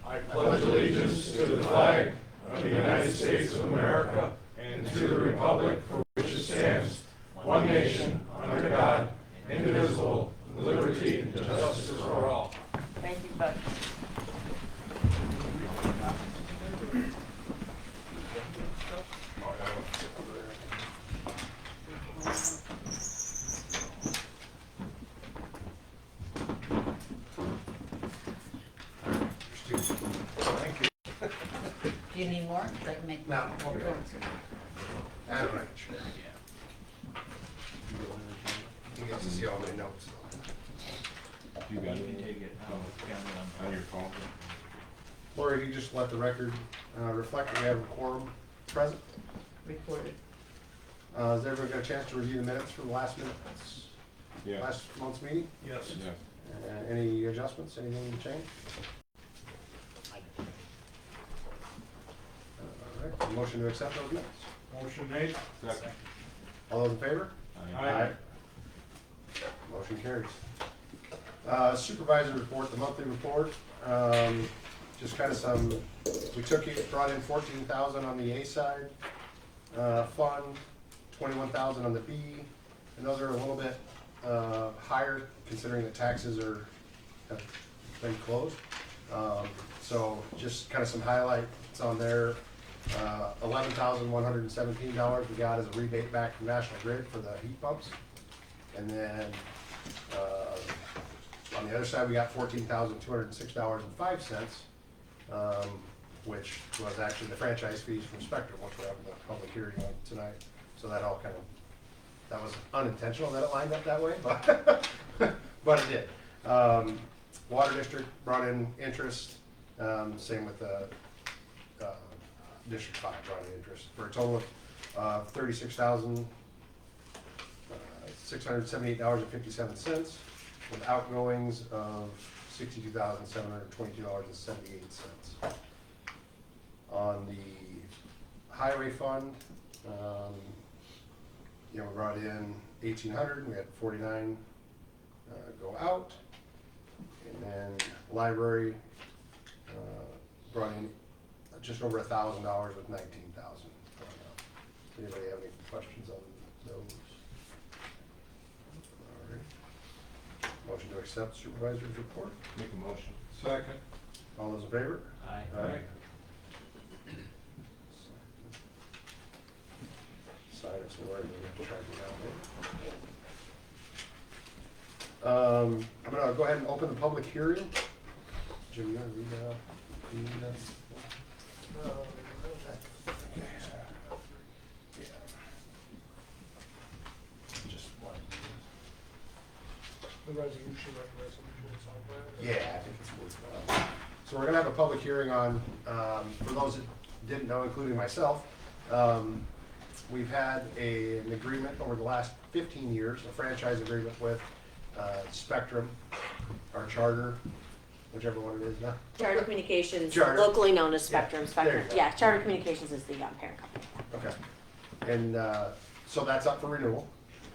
I pledge allegiance to the flag of the United States of America and to the republic for which it stands, one nation, under God, indivisible, with liberty and justice for all. Thank you, Bud. Thank you. Do you need more? I can make. No. Adam, you get to see all my notes. You got it? Take it on your phone. Lori, you just let the record reflect that we have a quorum present. Recorded. Has everyone got a chance to review the minutes from last Yeah. last month's meeting? Yes. Yeah. Any adjustments, anything to change? All right, motion to accept those minutes. Motion made. Second. All those in favor? Aye. Motion carries. Supervisor report, the monthly report. Just kind of some, brought in 14,000 on the A side fund, 21,000 on the B, and those are a little bit higher considering that taxes have been closed. So just kind of some highlights on there. $11,117 we got as a rebate back from National Grid for the heat pumps. And then on the other side, we got $14,206.05, which was actually the franchise fees from Spectrum, which we're having the public hearing on tonight. So that all that was unintentional that it lined up that way, but, but it did. Water District brought in interest, same with the District 5 brought in interest, for a total of $36,678.57, with outgoings of $62,722.78. On the highway fund, we brought in 1,800. We had 49 go out, and then library brought in just over $1,000 with 19,000. Anybody have any questions on those? All right. Motion to accept supervisor's report. Make a motion. Second. All those in favor? Aye. Sign it somewhere, we have to track it down there. I'm gonna go ahead and open the public hearing. Jim, you wanna read that? Just one. The resolution, Yeah, I think it's worthwhile. So we're gonna have a public hearing on, for those that didn't know, including myself, we've had an agreement over the last 15 years, a franchise agreement with Spectrum, our charter, whichever one it is now. Charter Communications, Charter. locally known as Spectrum. Yeah, there you go. Yeah, Charter Communications is the parent company. Okay. And so that's up for renewal.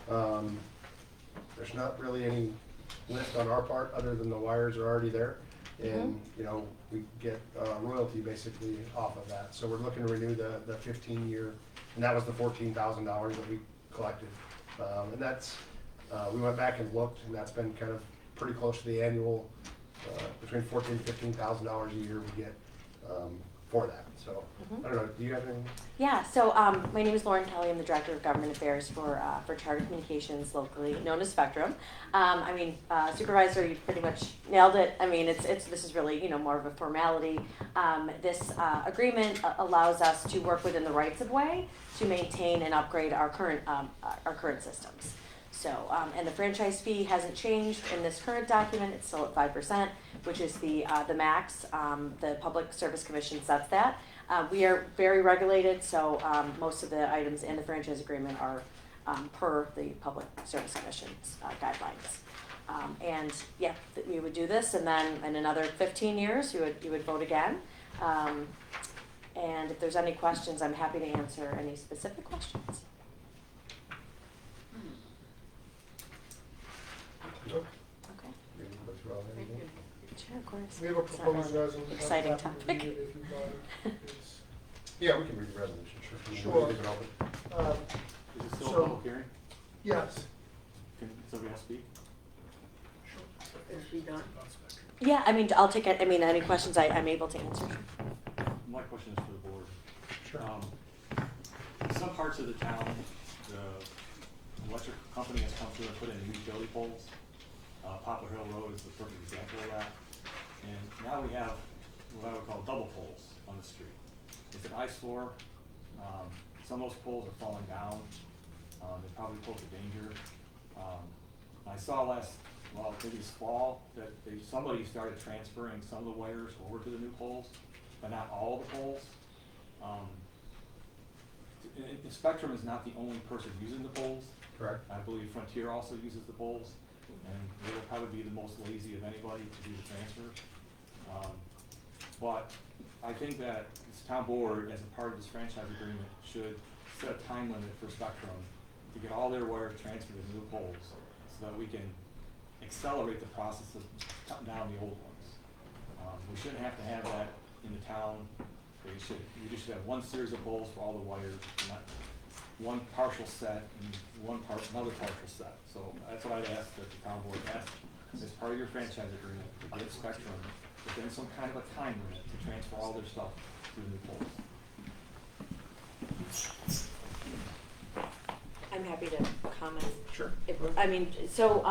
There's not really any lift on our part other than the wires are already there. And, we get royalty basically off of that. So we're looking to renew the 15-year, and that was the $14,000 that we collected. And that's, we went back and looked, and that's been kind of pretty close to the annual, between $14,000 and $15,000 a year we get for that. So, I don't know, do you have any? Yeah, so my name is Lauren Kelly. I'm the Director of Government Affairs for Charter Communications, locally known as Spectrum. Supervisor, you pretty much nailed it. I mean, this is really more of a formality. This agreement allows us to work within the rights of way to maintain and upgrade our current systems. So, and the franchise fee hasn't changed in this current document. It's still at 5%, which is the max. The Public Service Commission sets that. We are very regulated, so most of the items in the franchise agreement are per the Public Service Commission's guidelines. And yeah, we would do this, and then in another 15 years, you would vote again. And if there's any questions, I'm happy to answer any specific questions. No. Okay. Maybe go through all that again? Sure, of course. We have a It's not proposed really resolution. I'm exciting happy to topic. read it if you'd like. It's, Yeah, we can read the resolution, sure. Sure. Leave it open. Is it still So- a public hearing? yes. Can somebody else speak? Is she done? Yeah, I mean, I'll take it, I mean, any questions I'm able to answer. My question is for the board. Sure. Some parts of the town, the electric company has come through and put in new utility poles. Poplar Hill Road is the perfect example of that. And now we have what I would call double poles on the street. It's an eyesore. Some of those poles are falling down. They probably pose a danger. I saw maybe this fall, that somebody started transferring some of the wires over to the new poles, but not all the poles. Spectrum is not the only person using the poles. Correct. I believe Frontier also uses the poles, and they will probably be the most lazy of anybody to do the transfer. But I think that this town board, as a part of this franchise agreement, should set a time limit for Spectrum to get all their wires transferred to new poles, so that we can accelerate the process of cutting down the old ones. We shouldn't have to have that in the town. We just should have one series of poles for all the wires, not one partial set and another partial set. So that's what I'd ask that the town board ask, as part of your franchise agreement, to get Spectrum within some kind of a time limit to transfer all their stuff to the new poles. I'm happy to comment. Sure. I mean, so,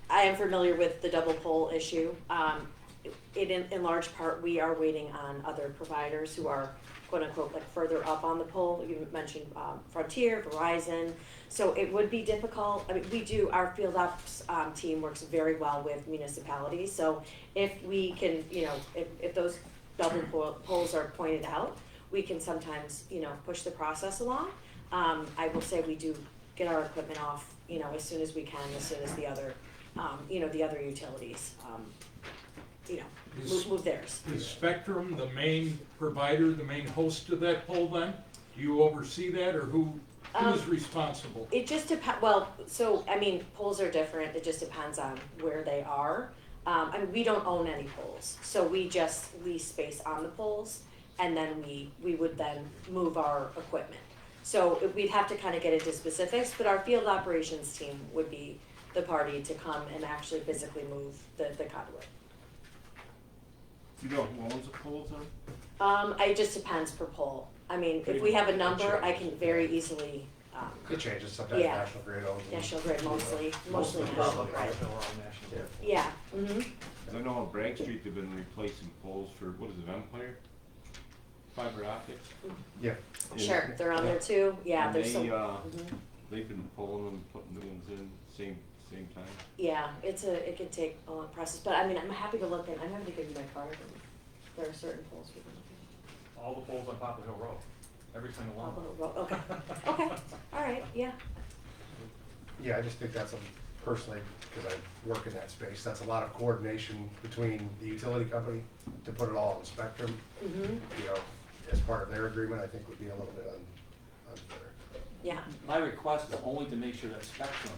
I am familiar with the double pole issue. In large part, we are waiting on other providers who are quote unquote like further up on the pole. You mentioned Frontier, Verizon. So it would be difficult. I mean, our field ops team works very well with municipalities. So if we can, if those double poles are pointed out, we can sometimes, push the process along. I will say we do get our equipment off, as soon as we can, as soon as the other, the other utilities, move theirs. Is Spectrum the main provider, the main host of that pole then? Do you oversee that, or who's responsible? It just depends, poles are different, it just depends on where they are. We don't own any poles, so we just lease space on the poles, and then we would then move our equipment. So we'd have to kind of get into specifics, but our field operations team would be the party to come and actually physically move the conduit. You know who owns the poles then? It just depends per pole. I mean, if we have a number, I can very easily, It changes sometimes. Yeah. National Grid owns them. National Grid mostly National Grid. Yeah. Yeah, mm-hmm. I know on Bragg Street they've been replacing poles for, what is it, Empire? Fiber optics? Yeah. Sure, they're on there too, yeah, And there's they, some, they've been pulling them, putting new ones in, same time. yeah, it could take a long process, but I mean, I'm happy to look in, I'm happy to give you my card, and there are certain poles we can look All the poles on Poplar Hill Road, every single at. one. Okay, all right, yeah, Yeah, I just think that's personally, because I work in that space, that's a lot of coordination between the utility company to put it all on the Spectrum. mm-hmm, As part of their agreement, I think would be a little bit unfair. yeah, My request is only to make sure that Spectrum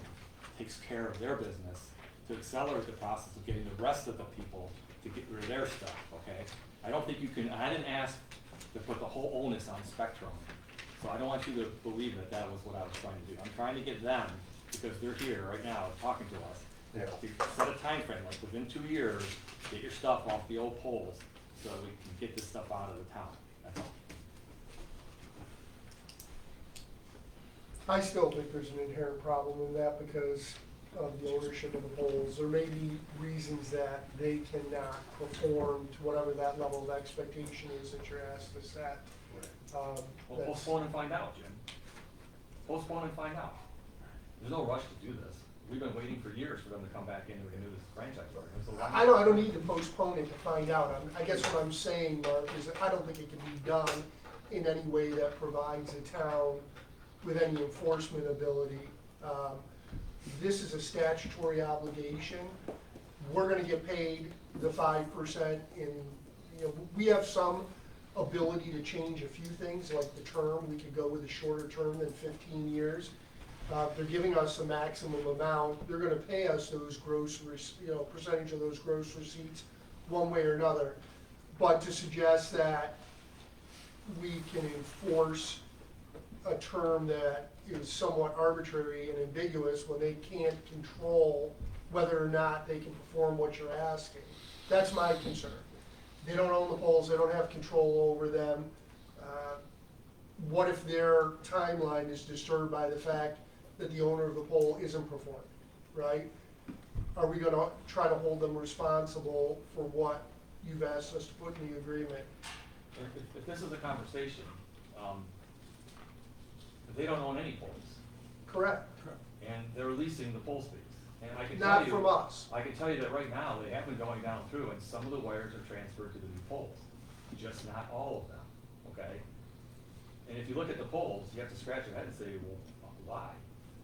takes care of their business, to accelerate the process of getting the rest of the people to get rid of their stuff, okay? I don't think I didn't ask to put the whole onus on Spectrum, so I don't want you to believe that that was what I was trying to do. I'm trying to get them, because they're here right now talking to us, Yeah. to set a time frame, like within 2 years, get your stuff off the old poles, so we can get this stuff out of the town, that's all. I still think there's an inherent problem in that because of the ownership of the poles. There may be reasons that they cannot perform to whatever that level of expectation is that you're asked to set. Well, That's- postpone and find out, Jim. Postpone and find out. There's no rush to do this. We've been waiting for years for them to come back in and renew this franchise program. I don't need to postpone it to find out. I guess what I'm saying, Mark, is that I don't think it can be done in any way that provides the town with any enforcement ability. This is a statutory obligation. We're gonna get paid the 5% we have some ability to change a few things, like the term. We could go with a shorter term than 15 years. They're giving us a maximum amount, they're gonna pay us those gross, percentage of those gross receipts, one way or another. But to suggest that we can enforce a term that is somewhat arbitrary and ambiguous when they can't control whether or not they can perform what you're asking, that's my concern. They don't own the poles, they don't have control over them. What if their timeline is disturbed by the fact that the owner of the pole isn't performing, right? Are we gonna try to hold them responsible for what you've asked us to put in the agreement? If this is a conversation, they don't own any poles, Correct, and they're leasing the pole space. And I can tell not you, from us. I can tell you that right now, they have been going down through, and some of the wires are transferred to the new poles, just not all of them, okay? And if you look at the poles, you have to scratch your head and say, well, why?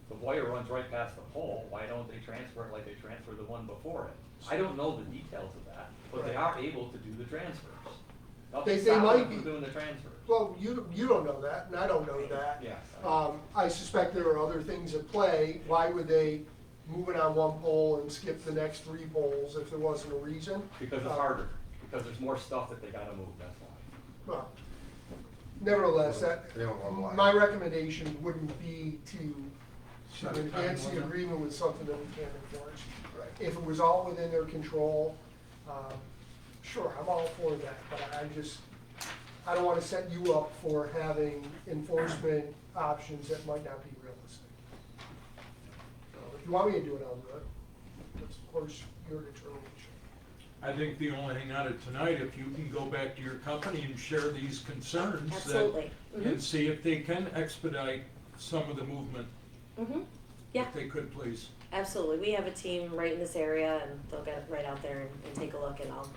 The wire runs right past the pole, why don't they transfer it like they transferred the one before it? I don't know the details of that, but they are able to do the transfers. They Stop might them be. from doing the transfers. Well, you don't know that, and I don't know that. Yes. I suspect there are other things at play. Why would they move it on one pole and skip the next 3 poles if there wasn't a reason? Because it's harder, because there's more stuff that they gotta move, that's why. Well, nevertheless, They don't want wire. my recommendation wouldn't be to Set a enhance the time limit. agreement with something that we can't enforce. Right. If it was all within their control, sure, I'm all for that, but I don't wanna set you up for having enforcement options that might not be realistic. So if you want me to do it, I'll do it. That's of course your determination. I think the only thing on it tonight, if you can go back to your company and share these concerns. Absolutely. And see if they can expedite some of the movement, Mm-hmm, yeah. if they could, please. Absolutely, we have a team right in this area, and they'll get right out there and take a look, and I'll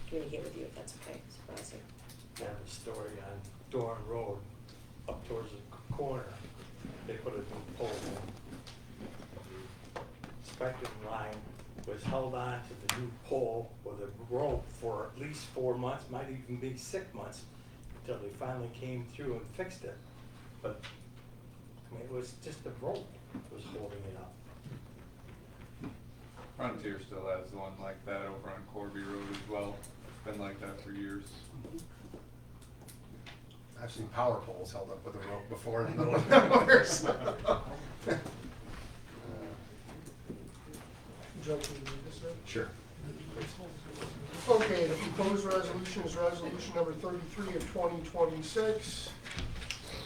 communicate with you if that's okay, Supervisor. I have a story on Doran Road, up towards the corner. They put a new pole in. The spectrum line was held on to the new pole with a rope for at least 4 months, might even be 6 months, until they finally came through and fixed it. But, I mean, it was just a rope that was holding it up. Frontier still has one like that over on Corby Road as well. It's been like that for years. I've seen power poles held up with a rope before in the middle of nowhere, so. Judge, will you read this now? Sure. Okay, the proposed resolution is resolution number 33 of 2026.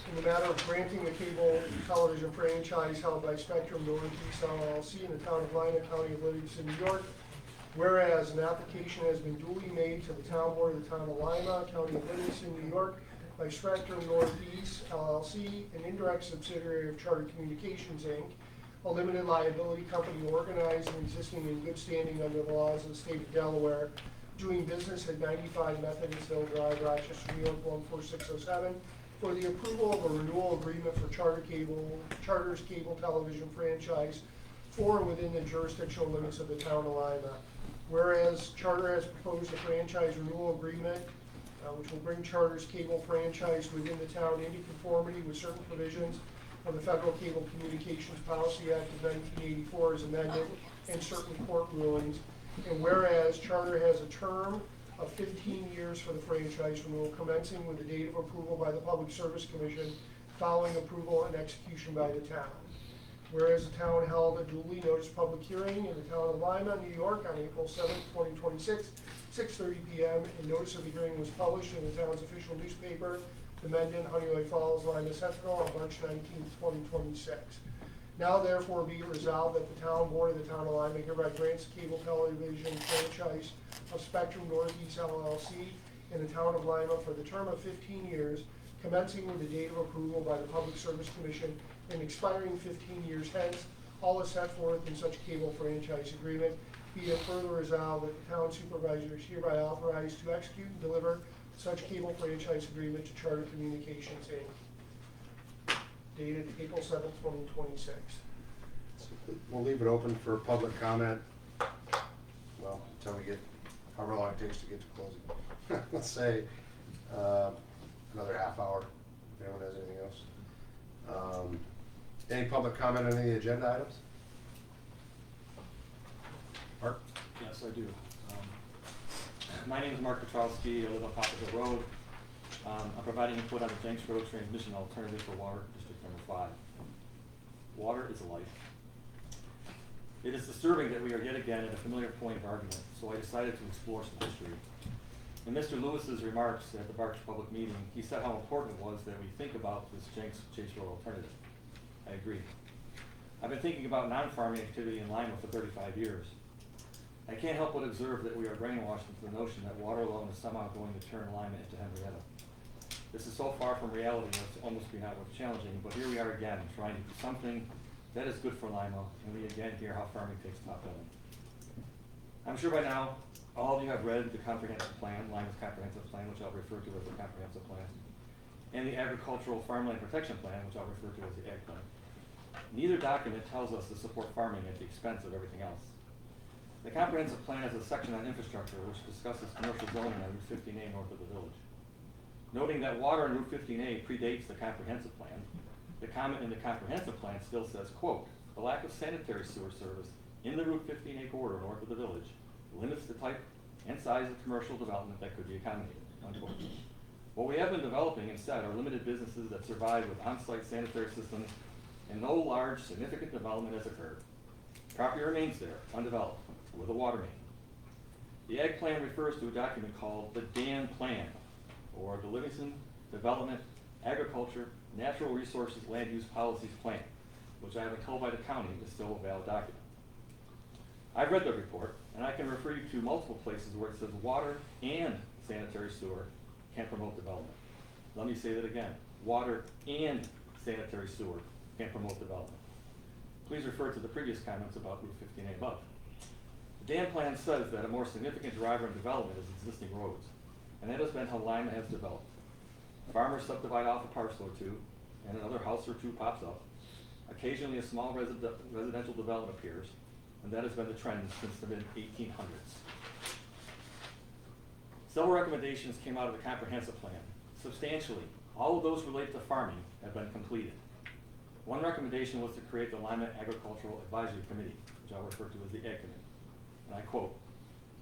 In the matter of granting the cable television franchise held by Spectrum Northeast LLC in the Town of Lima, County of Livingston, New York. Whereas an application has been duly made to the Town Board of the Town of Lima, County of Livingston, New York by Spectrum Northeast LLC, an indirect subsidiary of Charter Communications, Inc., a limited liability company organized and existing in good standing under the laws of the state of Delaware, doing business at 95 Methodist Hill Drive, Rochester, New York, 14607, for the approval of a renewal agreement for Charter's cable television franchise for and within the jurisdictional limits of the Town of Lima. Whereas Charter has proposed a franchise renewal agreement, which will bring Charter's cable franchise within the town into conformity with certain provisions of the Federal Cable Communications Policy Act of 1984 as amended, and certain court rulings. And whereas Charter has a term of 15 years for the franchise renewal, commencing with the date of approval by the Public Service Commission, following approval and execution by the town. Whereas the town held a duly noticed public hearing in the Town of Lima, New York on April 7, 2026, 6:30 p.m., and notice of the hearing was published in the town's official newspaper, the Mendon, Honeyway Falls, Lima Sentinel, on March 19, 2026. Now therefore be it resolved that the Town Board of the Town of Lima hereby grants the cable television franchise of Spectrum Northeast LLC in the Town of Lima for the term of 15 years, commencing with the date of approval by the Public Service Commission and expiring 15 years hence, all is set forth in such cable franchise agreement. Be it further resolved that the town supervisor is hereby authorized to execute and deliver such cable franchise agreement to Charter Communications, Inc. Dated April 7th, 2026. We'll leave it open for public comment, well, until we get, however long it takes to get to closing. Let's say, another half hour, if anyone has anything else. Any public comment on any agenda items? Mark? Yes, I do. My name is Mark Petrowski, I live on Poplar Road. I'm providing input on the Jenks Road transmission alternative for water district number 5. Water is life. It is disturbing that we are yet again at a familiar point of argument, so I decided to explore some history. In Mr. Lewis's remarks at the March public meeting, he said how important it was that we think about this Jenks Chase Road alternative. I agree. I've been thinking about non-farming activity in Lima for 35 years. I can't help but observe that we are brainwashed into the notion that water alone is somehow going to turn Lima into Henrietta. This is so far from reality as to almost be not worth challenging, but here we are again, trying to do something that is good for Lima, and we again hear how farming takes top billing. I'm sure by now, all of you have read the comprehensive plan, Lima's comprehensive plan, which I'll refer to as the comprehensive plan, and the agricultural farmland protection plan, which I'll refer to as the ag plan. Neither document tells us to support farming at the expense of everything else. The comprehensive plan has a section on infrastructure which discusses commercial zoning on Route 15A north of the village. Noting that water on Route 15A predates the comprehensive plan, the comment in the comprehensive plan still says, quote, "The lack of sanitary sewer service in the Route 15A corridor north of the village limits the type and size of commercial development that could be accommodated," unquote. What we have been developing instead are limited businesses that survive with on-site sanitary systems, and no large significant development has occurred. Property remains there, undeveloped, with a water main. The ag plan refers to a document called the DAN Plan, or the Livingston Development, Agriculture, Natural Resources Land Use Policies Plan, which I have been told by the county is still a valid document. I've read the report, and I can refer you to multiple places where it says water and sanitary sewer can promote development. Let me say that again. Water and sanitary sewer can promote development. Please refer to the previous comments about Route 15A above. The DAN plan says that a more significant driver in development is existing roads, and that has been how Lima has developed. Farmers subdivide off a parcel or two, and another house or two pops up. Occasionally a small residential development appears, and that has been the trend since the mid-1800s. Several recommendations came out of the comprehensive plan. Substantially, all of those related to farming have been completed. One recommendation was to create the Lima Agricultural Advisory Committee, which I'll refer to as the Ag Committee. And I quote,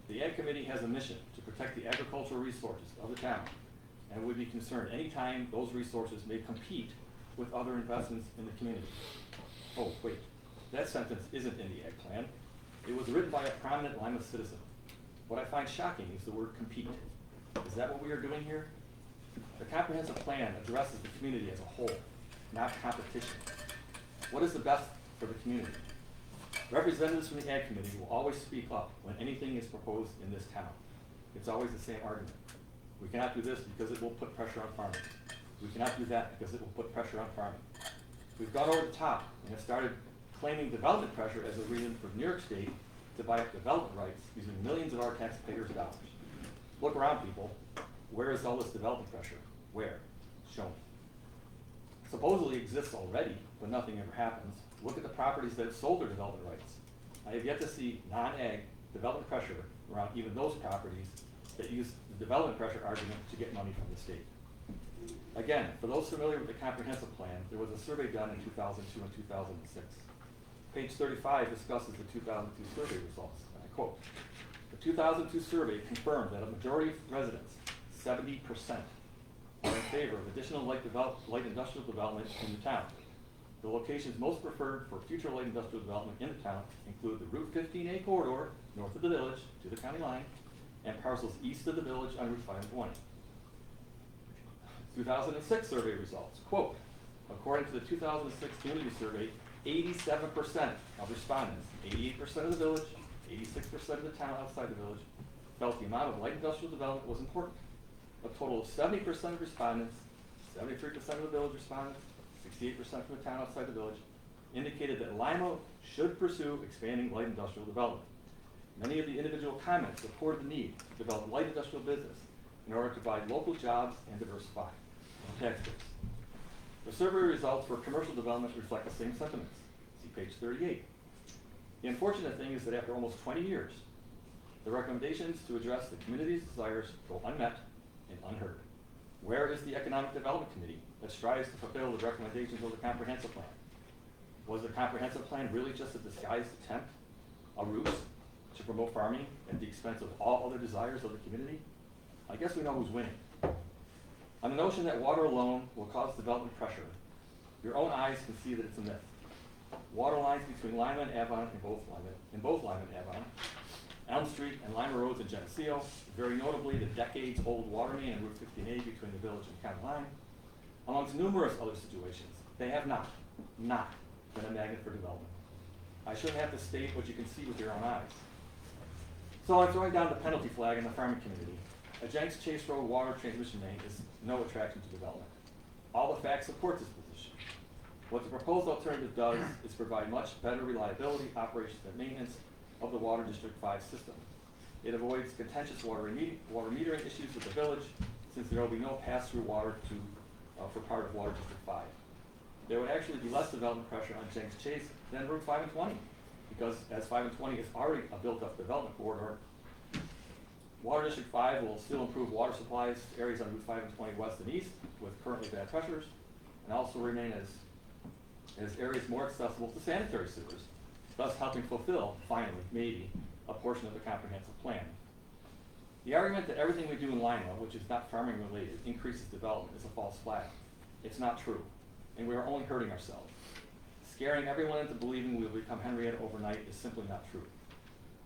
"The Ag Committee has a mission to protect the agricultural resources of the town and would be concerned anytime those resources may compete with other investments in the community." Oh, wait, that sentence isn't in the Ag Plan. It was written by a prominent Lima citizen. What I find shocking is the word compete. Is that what we are doing here? The comprehensive plan addresses the community as a whole, not competition. What is the best for the community? Representatives from the Ag Committee will always speak up when anything is proposed in this town. It's always the same argument. We cannot do this because it will put pressure on farming. We cannot do that because it will put pressure on farming. We've gone over the top and have started claiming development pressure as a reason for New York State to buy up development rights using millions of our taxpayers' dollars. Look around, people. Where is all this development pressure? Where? Show me. Supposedly exists already, but nothing ever happens. Look at the properties that sold their development rights. I have yet to see non-ag development pressure around even those properties that use the development pressure argument to get money from the state. Again, for those familiar with the comprehensive plan, there was a survey done in 2002 and 2006. Page 35 discusses the 2002 survey results. And I quote, "The 2002 survey confirmed that a majority of residents, 70%, are in favor of additional light industrial development in the town. The locations most preferred for future light industrial development in the town include the Route 15A corridor north of the village to the county line and parcels east of the village on Route 520. 2006 survey results, quote, "According to the 2006 community survey, 87% of respondents, 88% of the village, 86% of the town outside the village, felt the amount of light industrial development was important. A total of 70% of respondents, 73% of the village respondents, 68% from the town outside the village, indicated that Lima should pursue expanding light industrial development. Many of the individual comments supported the need to develop light industrial business in order to provide local jobs and diversify tax base. The survey results for commercial development reflect the same sentiments. See page 38. The unfortunate thing is that after almost 20 years, the recommendations to address the community's desires go unmet and unheard. Where is the Economic Development Committee that strives to fulfill the recommendations of the comprehensive plan? Was the comprehensive plan really just a disguised attempt, a ruse, to promote farming at the expense of all other desires of the community? I guess we know who's winning. On the notion that water alone will cause development pressure, your own eyes can see that it's a myth. Water lines between Lima and Avon, in both Lima and Avon, Elm Street and Lima Roads in Geneseo, very notably the decades-old water main on Route 15A between the village and County Line, amongst numerous other situations, they have not been a magnet for development. I shouldn't have to state what you can see with your own eyes. So I'm throwing down the penalty flag in the farming community. A Jenks Chase Road water transmission main is no attraction to development. All the facts support this position. What the proposed alternative does is provide much better reliability, operations, and maintenance of the Water District 5 system. It avoids contentious water metering issues with the village, since there will be no pass-through water for part of Water District 5. There would actually be less development pressure on Jenks Chase than Route 5 and 20, because as 5 and 20 is already a built-up development corridor, Water District 5 will still improve water supplies to areas on Route 5 and 20 west and east with currently bad pressures, and also remain as areas more accessible to sanitary sewers, thus helping fulfill, finally, maybe, a portion of the comprehensive plan. The argument that everything we do in Lima, which is not farming related, increases development is a false flag. It's not true, and we are only hurting ourselves. Scaring everyone into believing we will become Henrietta overnight is simply not true.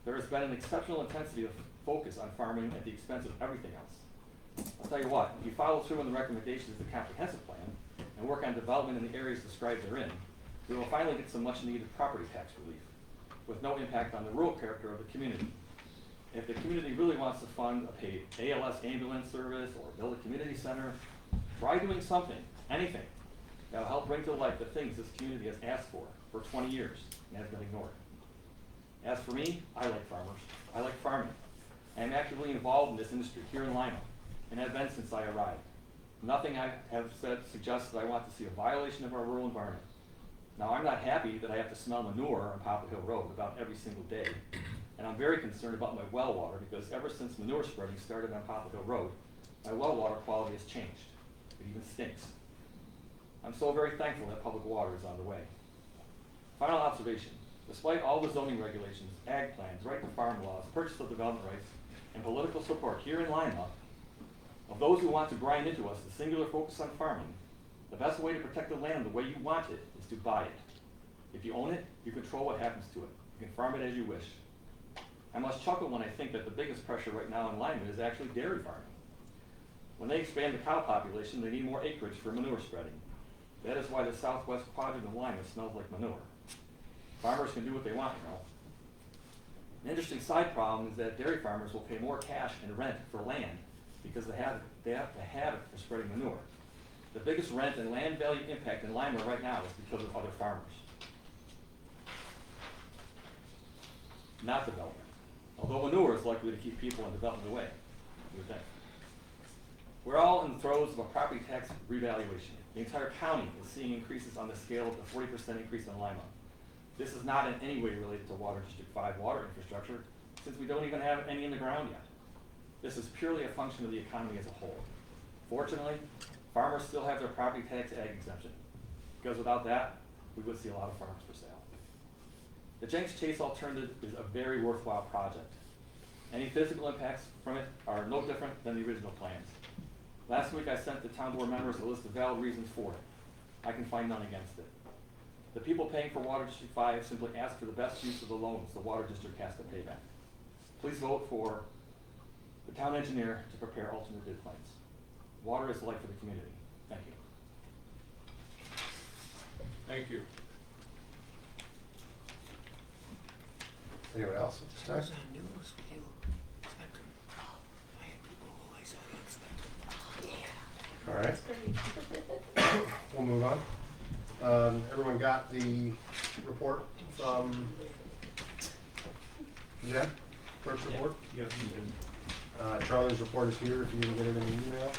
There has been an exceptional intensity of focus on farming at the expense of everything else. I'll tell you what, if you follow through on the recommendations of the comprehensive plan and work on development in the areas described therein, we will finally get some much needed property tax relief with no impact on the rural character of the community. If the community really wants to fund a paid ALS ambulance service or build a community center, try doing something, anything, that will help bring to life the things this community has asked for 20 years and has been ignored. As for me, I like farmers. I like farming. I am actively involved in this industry here in Lima and have been since I arrived. Nothing I have said suggests that I want to see a violation of our rural environment. Now, I'm not happy that I have to smell manure on Poplar Hill Road about every single day, and I'm very concerned about my well water because ever since manure spreading started on Poplar Hill Road, my well water quality has changed. It even stinks. I'm so very thankful that public water is on the way. Final observation. Despite all the zoning regulations, ag plans, right to farm laws, purchase of development rights, and political support here in Lima, of those who want to grind into us the singular focus on farming, the best way to protect the land the way you want it is to buy it. If you own it, you control what happens to it. You can farm it as you wish. I must chuckle when I think that the biggest pressure right now in Lima is actually dairy farming. When they expand the cow population, they need more acreage for manure spreading. That is why the southwest quadrant of Lima smells like manure. Farmers can do what they want, you know. An interesting side problem is that dairy farmers will pay more cash in rent for land because they have to have it for spreading manure. The biggest rent and land value impact in Lima right now is because of other farmers, not development. Although manure is likely to keep people in development away, you would think. We're all in the throes of a property tax revaluation. The entire county is seeing increases on the scale of the 40% increase in Lima. This is not in any way related to Water District 5 water infrastructure, since we don't even have any in the ground yet. This is purely a function of the economy as a whole. Fortunately, farmers still have their property tax ag exemption, because without that, we would see a lot of farms for sale. The Jenks Chase alternative is a very worthwhile project. Any physical impacts from it are no different than the original plans. Last week I sent the town board members a list of valid reasons for it. I can find none against it. The people paying for Water District 5 simply ask for the best use of the loans the Water District has to pay back. Please vote for the town engineer to prepare alternate bid plans. Water is life for the community. Thank you. Thank you. Anyone else at this time? All right. We'll move on. Everyone got the report from Jen? Clerk's report? Yes, you did. Charlie's report is here if you didn't get it in the email.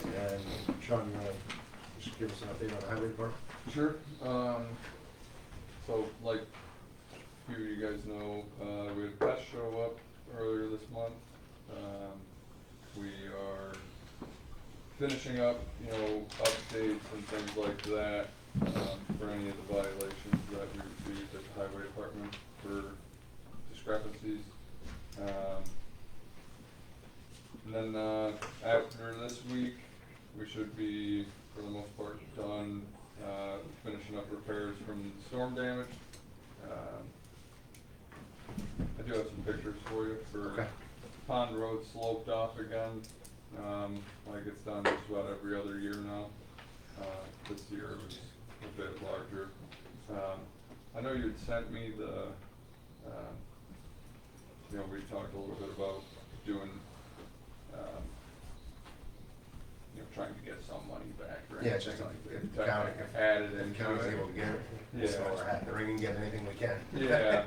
And Sean, you wanna just give us an update on the highway department? Sure. So like a few of you guys know, we had Pest show up earlier this month. We are finishing up, updates and things like that. for any of the violations that we received at the highway department for discrepancies. And then, after this week, we should be, for the most part, done, finishing up repairs from storm damage. I do have some pictures for you for Okay. Pond Road sloped off again. Like it's done just about every other year now. This year it was a bit larger. I know you'd sent me the, we talked a little bit about doing, trying to get some money back or Yeah, anything just like if that. the county, Added if the into county's it. able to get it, Yeah. so we're hat in the ring and get anything we can. Yeah,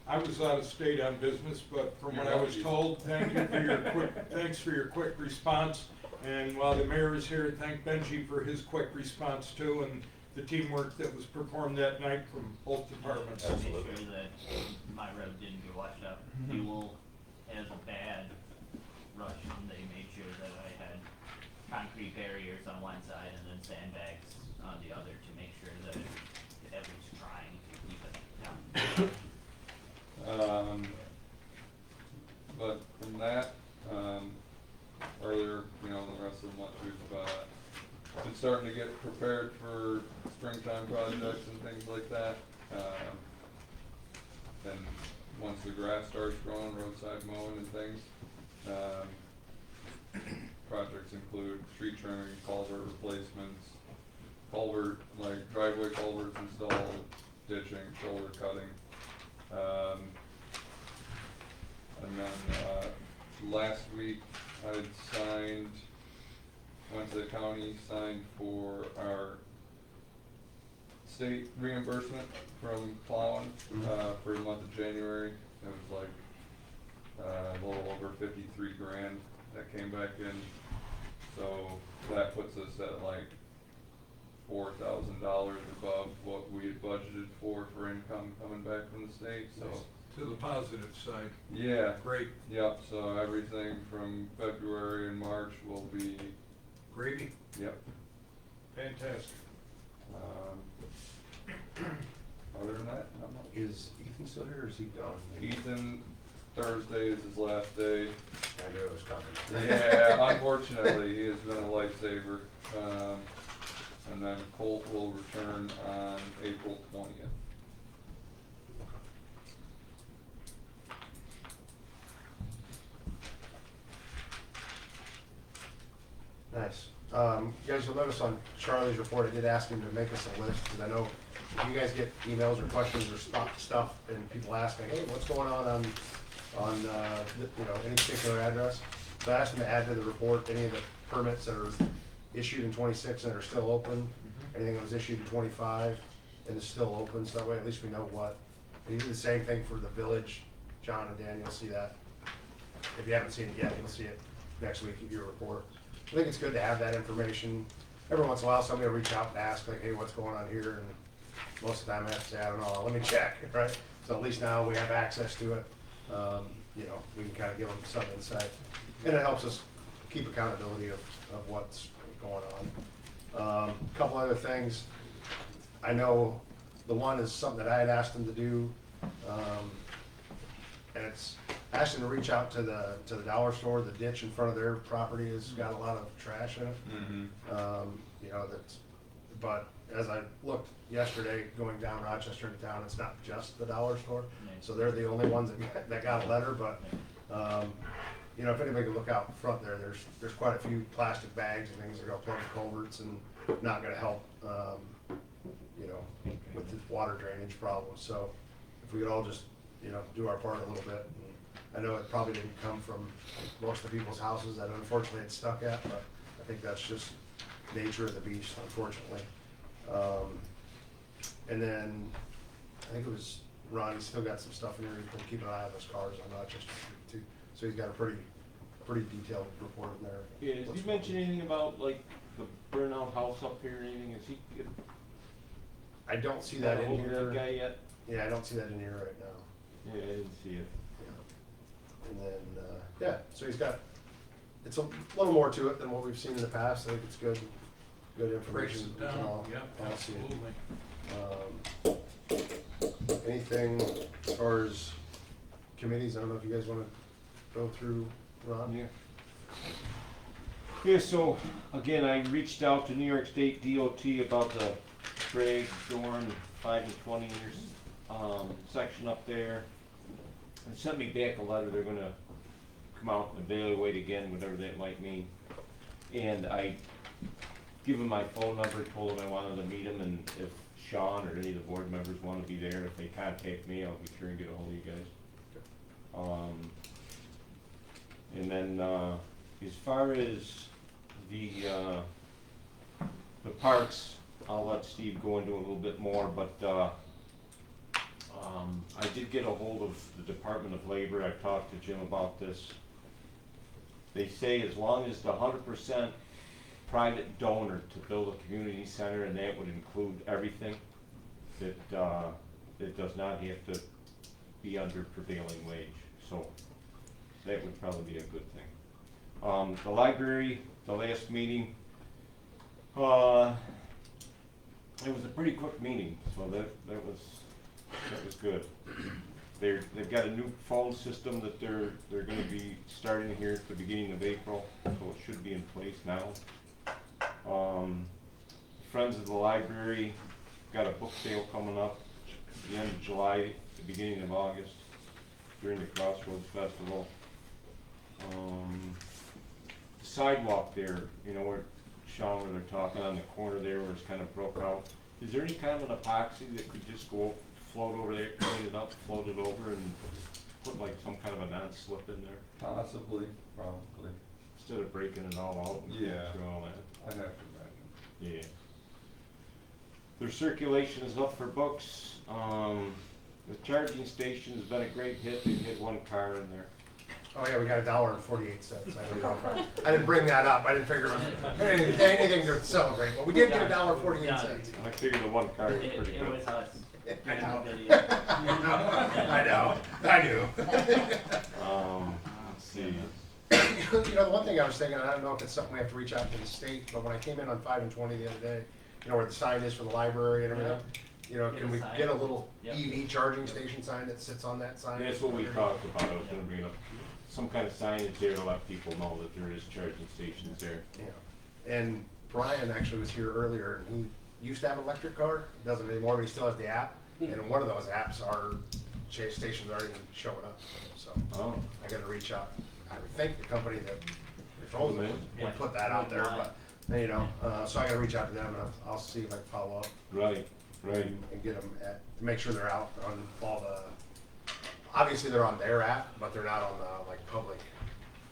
I was out of state on business, but from what I was told, thanks for your quick response. And while the mayor is here, thank Benji for his quick response too, and the teamwork that was performed that night from both departments. Make sure that my road didn't get washed out. Fuel has a bad rush, and they made sure that I had concrete barriers on one side and then sandbags on the other to make sure that it at least trying to keep it down. But from that, earlier, the rest of the month, we've, been starting to get prepared for springtime projects and things like that. Then, once the grass starts growing, roadside mowing and things, projects include tree trimming, culvert replacements, driveway culverts installed, ditching, shoulder cutting. And then, last week, I had went to the county, signed for our state reimbursement from plowing, for the month of January. It was like, a little over 53 grand that came back in. So that puts us at like $4,000 above what we had budgeted for income coming back from the state, so. To the positive side. Yeah. Great. Yep, so everything from February and March will be, Gravy. yep. Fantastic. Other than that, not much. Is Ethan still here or is he gone? Ethan, Thursday is his last day. I knew it was coming. Yeah, unfortunately, he has been a lifesaver. And then Colt will return on April 20th. Nice. You guys will notice on Charlie's report, I did ask him to make us a list, because I know if you guys get emails or questions or stuff, and people ask me, hey, what's going on any particular address? So I asked him to add to the report any of the permits that are issued in 26 and are still open, anything that was issued in 25 and is still open, so that way at least we know what. And he did the same thing for the village. John and Dan, you'll see that. If you haven't seen it yet, you'll see it next week in your report. I think it's good to have that information. Every once in a while, somebody will reach out and ask, like, hey, what's going on here? And most of the time I have to say, I don't know, let me check, right? So at least now we have access to it. We can kind of give them some insight. And it helps us keep accountability of what's going on. A couple other things. I know the one is something that I had asked them to do. And it's asked them to reach out to the dollar store. The ditch in front of their property has got a lot of trash in it. But as I looked yesterday, going down Rochester to town, it's not just the dollar store. So they're the only ones that got a letter, but, if anybody could look out front there's quite a few plastic bags and things that are gonna plug culverts and not gonna help, with the water drainage problems. So if we could all just, do our part a little bit. And I know it probably didn't come from most of the people's houses that unfortunately it's stuck at, but I think that's just nature of the beast, unfortunately. And then, I think it was Ron, he's still got some stuff in here, he's been keeping an eye on those cars on Rochester Street too. So he's got a pretty detailed report in there. Yeah, did you mention anything about like the burnout house up here or anything? Is he? I don't see that in holding here. that guy yet? Yeah, I don't see that in here right now. Yeah, I didn't see it. And then, so it's a little more to it than what we've seen in the past. I think it's good. good Breaks information. it down, all- yeah, all see it. absolutely. Anything as far as committees, I don't know if you guys wanna go through, Ron? Yeah. Yeah, so, again, I reached out to New York State DOT about the Craig, Dorn, 5 and 20 years, section up there. And sent me back a letter, they're gonna come out and evaluate again, whatever that might mean. And I give them my phone number, told them I wanted to meet them, and if Sean or any of the board members wanna be there, if they contact me, I'll be sure and get a hold of you guys. And then, as far as the parks, I'll let Steve go into a little bit more, but, I did get a hold of the Department of Labor, I've talked to Jim about this. They say as long as the 100% private donor to build a community center, and that would include everything, that, it does not have to be under prevailing wage, so that would probably be a good thing. The library, the last meeting, it was a pretty quick meeting, so that was good. They've got a new phone system that they're gonna be starting here at the beginning of April, so it should be in place now. Friends of the Library got a book sale coming up at the end of July, the beginning of August, during the Crossroads Festival. The sidewalk there, you know, where Sean, where they're talking on the corner there where it's kind of broke out. Is there any kind of an epoxy that could just go float over there, clean it up, float it over, and put like some kind of a non-slip in there Possibly, probably. instead of breaking it all out and Yeah. through all that? I'd have to imagine. Yeah. Their circulation is up for books. The charging station has been a great hit. They've hit one car in there. Oh yeah, we got $1.48. I didn't bring that up, I didn't figure anything to celebrate, but we did get $1.48. I figured the one car was It, pretty it was good. us. I know. Video. I knew. Let's see. You know, the one thing I was thinking, I don't know if it's something we have to reach out to the state, but when I came in on 5 and 20 the other day, you know, where the sign is for the library and everything, you know, Get can a we sign. get a little Yep. EV charging station sign that sits on that sign? That's what we talked about. I was gonna bring up some kind of signage there to let people know that there is charging stations there. Yeah. And Brian actually was here earlier, and he used to have an electric car, doesn't anymore, but he still has the app. And in one of those apps, our chase stations are already showing up, so Oh, I gotta reach out. I would think the company that controls it would put that out there, but, you know, so I gotta reach out to them, and I'll see if I can follow up right, right. and get them to make sure they're out on all the, obviously they're on their app, but they're not on the, like, public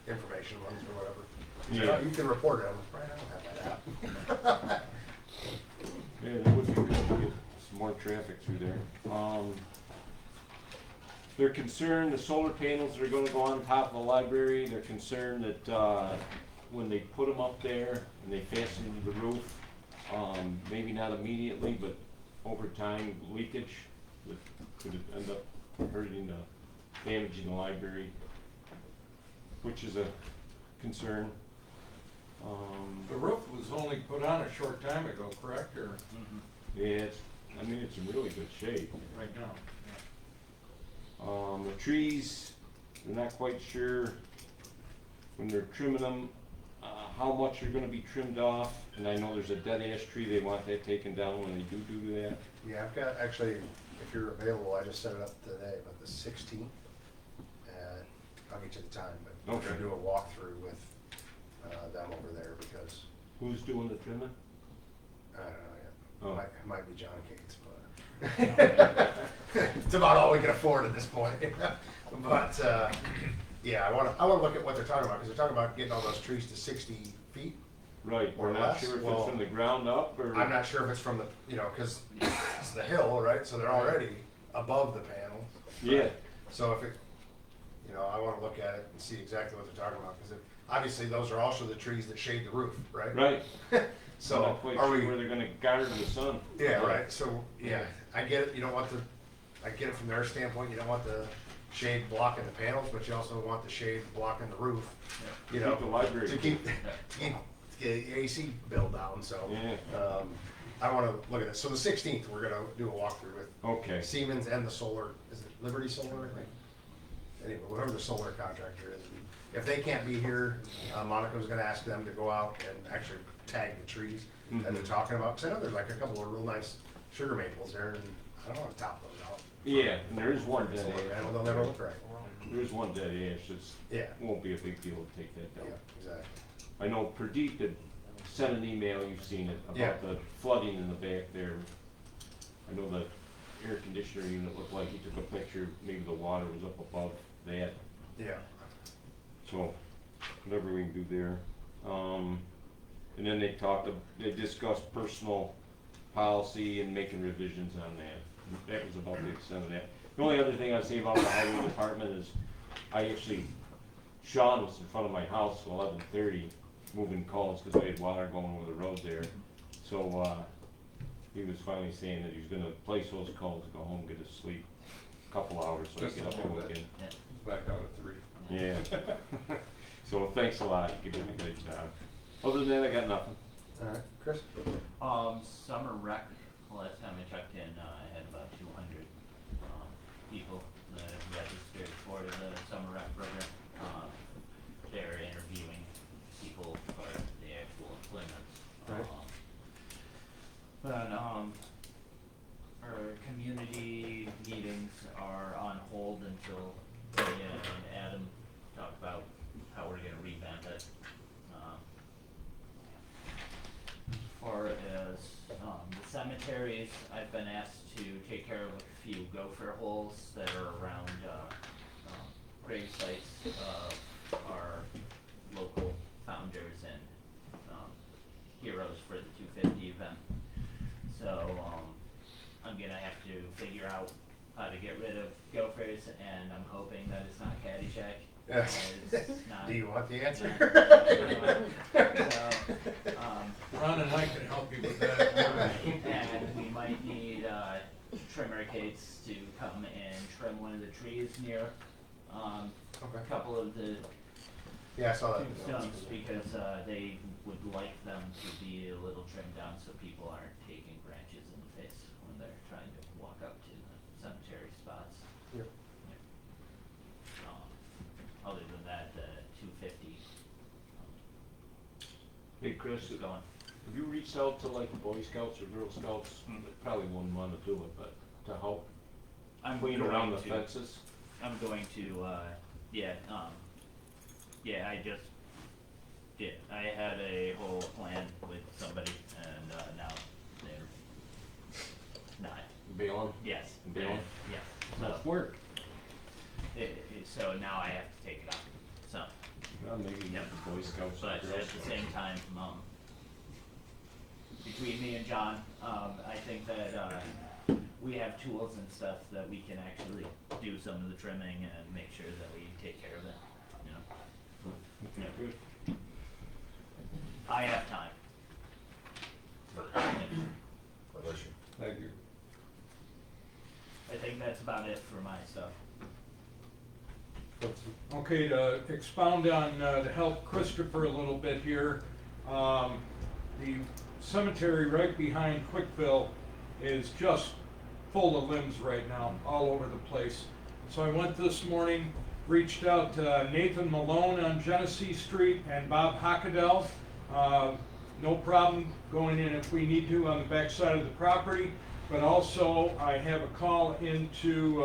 information ones or whatever. Yeah. You can report it, I'm like, Brian, I don't have that app. Yeah, that would be good to get some more traffic through there. They're concerned, the solar panels that are gonna go on top of the library, they're concerned that, when they put them up there and they fasten them to the roof, maybe not immediately, but over time, leakage that could end up hurting damaging the library, which is a concern. The roof was only put on a short time ago, correct, or Yeah, it's in really good shape. right now? The trees, they're not quite sure when they're trimming them, how much are gonna be trimmed off. And I know there's a dead ash tree, they want that taken down when they do that. Yeah, I've got, actually, if you're available, I just set it up today, but the 16th, I'll get you the time, but we're gonna Okay. do a walkthrough with, them over there, because, Who's doing the trimming? I don't know yet. Oh. Might be John Cates, but it's about all we can afford at this point. But, yeah, I wanna look at what they're talking about, because they're talking about getting all those trees to 60 feet. Right, Or we're not less? sure if Well, it's from the ground up or. I'm not sure if it's from the, you know, because it's the hill, right, so they're already above the panel. Yeah, So if it, you know, I wanna look at it and see exactly what they're talking about, because obviously those are also the trees that shade the roof, right? right. I'm So, not quite are sure we, where they're gonna guard the sun. yeah, right, so, yeah, I get it, you don't want the, I get it from their standpoint, you don't want the shade blocking the panels, but you also want the shade blocking the roof, you know, Keep the library. to keep get the AC bill down, so. Yeah. I wanna look at it. So the 16th, we're gonna do a walkthrough with Okay. Siemens and the solar, is it Liberty Solar, I think? Anyway, whatever the solar contractor is. If they can't be here, Monica was gonna ask them to go out and actually tag the trees that they're talking about. Cause I know there's like a couple of real nice sugar maples there, and I don't wanna top those out. Yeah, and there is one dead Solar ash. panel, they'll never look right. There's one dead ash, it's, Yeah, won't be a big deal to take that yeah, down. exactly. I know Pradeep had sent an email, you've seen it, Yeah. about the flooding in the back there. I know the air conditioner unit looked like he took a picture, maybe the water was up above that, Yeah, so whatever we can do there. And then they discussed personal policy and making revisions on that. That was about the extent of that. The only other thing I'd say about the highway department is, Sean was in front of my house at 11:30, moving calls, cause we had water going over the road there. So, he was finally saying that he was gonna place those calls, go home, get to sleep a couple hours, so he Just get up a little and bit. again. It's back out at 3. Yeah. So thanks a lot, you did a great job. Other than that, I got nothing. alright, Chris? Summer rec, last time I checked in, I had about 200, people that registered for the summer rec program. They're interviewing people for the actual employment. Right. But, our community meetings are on hold until Leah and Adam talk about how we're gonna revamp it. As far as, the cemeteries, I've been asked to take care of a few gopher holes that are around, grave sites of our local founders and, heroes for the 250 event. So, I'm gonna have to figure out how to get rid of gophers, and I'm hoping that it's not Caddyshack. Yes. It's not- Do you want the answer? So, Ron and I can help you with that. and we might need, trimmer Kates to come and trim one of the trees near, a Okay. couple of the Yeah, I saw that. stumps, because, they would like them to be a little trimmed down so people aren't taking branches in the face when they're trying to walk up to the cemetery spots. Yep. Other than that, the 250, Hey, Chris, is going. have you reached out to like the Boy Scouts or Girl Scouts? They probably wouldn't wanna do it, but to help I'm clean going around the to- fences? I'm going to, I had a whole plan with somebody, and, now they're not, Bailing? yes. Bailing? Yeah, Enough so, work. so now I have to take it off, so, Well, maybe Yep. the Boy Scouts or but Girl at the Scouts. same time, between me and John, I think that, we have tools and stuff that we can actually do some of the trimming and make sure that we take care of it, you know? Yeah, good. I have time. Thank you. I think that's about it for my stuff. Okay, to expound on, to help Christopher a little bit here, the cemetery right behind Quickville is just full of limbs right now, all over the place. So I went this morning, reached out to Nathan Malone on Genesee Street and Bob Hockadell. No problem going in if we need to on the back side of the property, but also I have a call into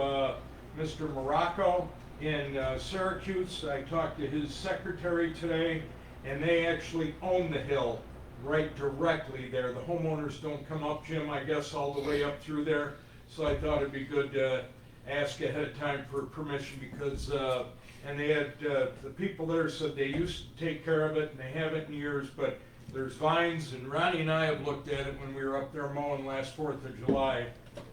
Mr. Morocco in Syracuse. I talked to his secretary today, and they actually own the hill right directly there. The homeowners don't come up, Jim, I guess, all the way up through there. So I thought it'd be good to ask ahead of time for permission, because, and they had, the people there said they used to take care of it, and they haven't in years, but there's vines, and Ronnie and I have looked at it when we were up there mowing last 4th of July,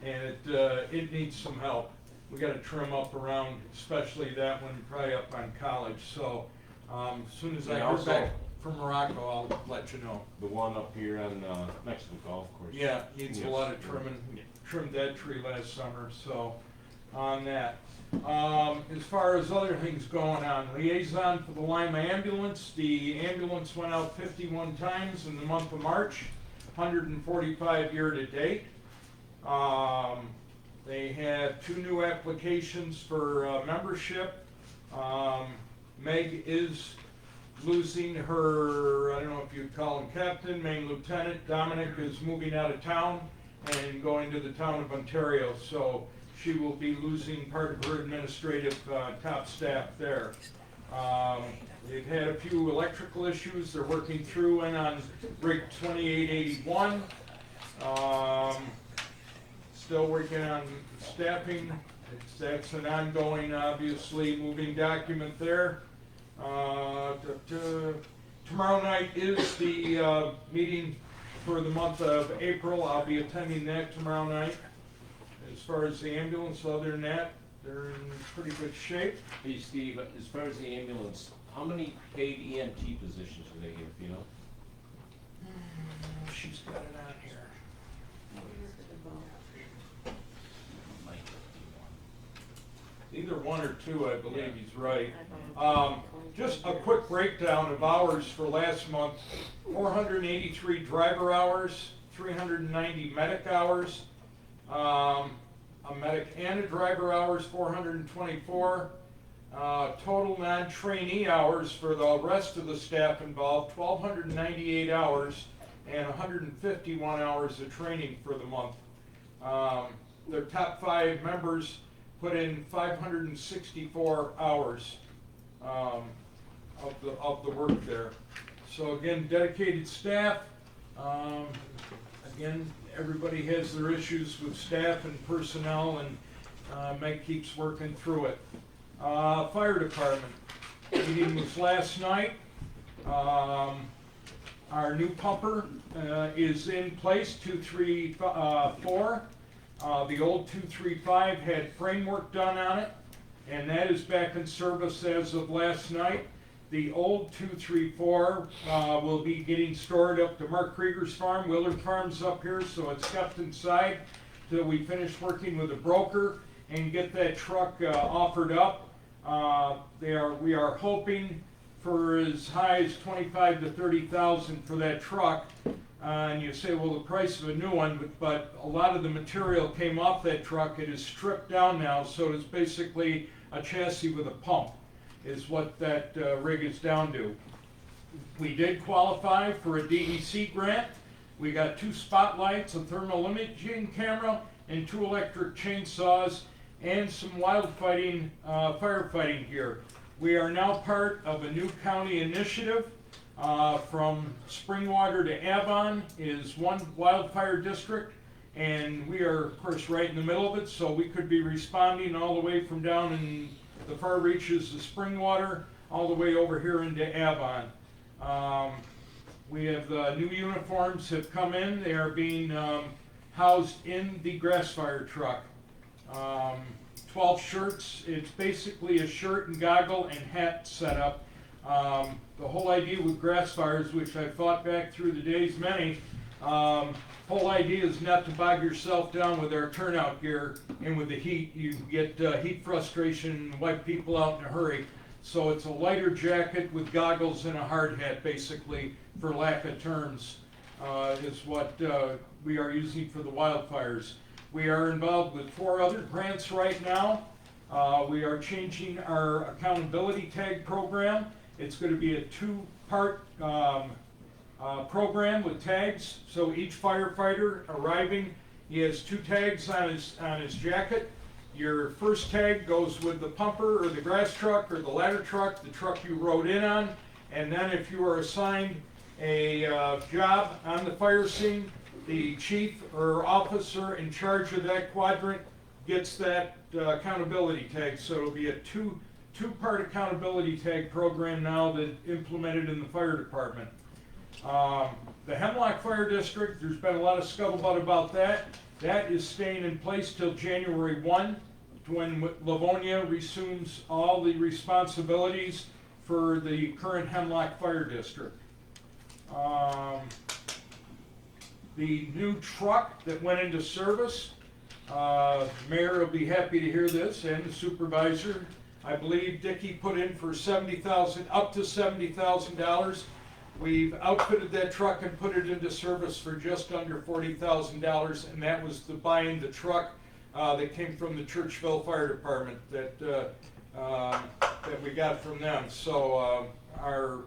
and it needs some help. We gotta trim up around, especially that one, probably up on College, so, as soon as I And hear also- back from Morocco, I'll let you know. The one up here on, Mexican Golf Course. Yeah, needs a Yes. lot of trimming, Yeah. trimmed that tree last summer, so, on that. As far as other things going on, liaison for the Lima ambulance, the ambulance went out 51 times in the month of March, 145 year to date. They had 2 new applications for membership. Meg is losing her, I don't know if you'd call him captain, main lieutenant. Dominic is moving out of town and going to the town of Ontario, so she will be losing part of her administrative top staff there. They've had a few electrical issues they're working through and on rig 2881. Still working on staffing. That's an ongoing, obviously, moving document there. Tomorrow night is the meeting for the month of April. I'll be attending that tomorrow night. As far as the ambulance, other than that, they're in pretty good shape. Hey Steve, as far as the ambulance, how many paid EMT positions are they here, do you know? She's got it on here. Either 1 or 2, I believe he's right. Just a quick breakdown of hours for last month. 483 driver hours, 390 medic hours, a medic and a driver hours, 424. Total non-trainee hours for the rest of the staff involved, 1,298 hours and 151 hours of training for the month. Their top 5 members put in 564 hours of the work there. So again, dedicated staff. Again, everybody has their issues with staff and personnel, and Meg keeps working through it. Fire department meeting was last night. Our new pumper is in place, 234. The old 235 had framework done on it, and that is back in service as of last night. The old 234 will be getting stored up to Mark Krieger's farm. Willard Farm's up here, so it's kept inside till we finish working with a broker and get that truck offered up. We are hoping for as high as 25 to 30,000 for that truck. And you say, well, the price of a new one, but a lot of the material came off that truck. It is stripped down now, so it's basically a chassis with a pump, is what that rig is down to. We did qualify for a DEC grant. We got 2 spotlights, a thermal imaging camera, and 2 electric chainsaws, and some firefighting gear. We are now part of a new county initiative. From Springwater to Avon is one wildfire district, and we are, of course, right in the middle of it, so we could be responding all the way from down in the far reaches of Springwater all the way over here into Avon. We have new uniforms have come in. They are being housed in the grass fire truck. 12 shirts. It's basically a shirt and goggle and hat setup. The whole idea with grass fires, which I fought back through the days many, whole idea is not to bog yourself down with our turnout gear and with the heat. You get heat frustration and wipe people out in a hurry. So it's a lighter jacket with goggles and a hard hat, basically, for lack of terms, is what we are using for the wildfires. We are involved with 4 other grants right now. We are changing our accountability tag program. It's going to be a 2-part program with tags. So each firefighter arriving, he has 2 tags on his jacket. Your first tag goes with the pumper or the grass truck or the ladder truck, the truck you rode in on. And then if you are assigned a job on the fire scene, the chief or officer in charge of that quadrant gets that accountability tag. So it'll be a two-part accountability tag program now that implemented in the fire department. The Hemlock Fire District, there's been a lot of scuttlebutt about that. That is staying in place till January 1, when Livonia resumes all the responsibilities for the current Hemlock Fire District. The new truck that went into service Mayor will be happy to hear this, and the supervisor. I believe Dickey put in for $70,000, up to $70,000. We've outfitted that truck and put it into service for just under $40,000, and that was the buying the truck that came from the Churchville Fire Department that we got from them. So our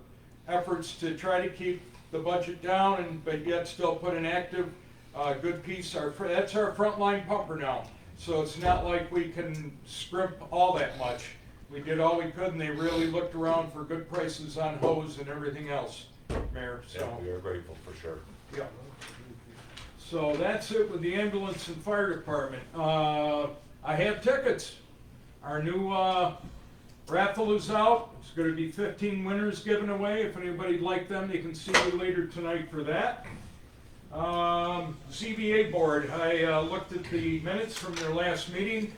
efforts to try to keep the budget down, but yet still put an active, good piece. That's our frontline pumper now. So it's not like we can scrimp all that much. We did all we could, and they really looked around for good prices on hose and everything else, Mayor. So. Yeah, we are grateful for sure. Yeah. So that's it with the ambulance and fire department. I have tickets. Our new raffle is out. It's going to be 15 winners given away. If anybody'd like them, they can see me later tonight for that. ZBA board, I looked at the minutes from their last meeting.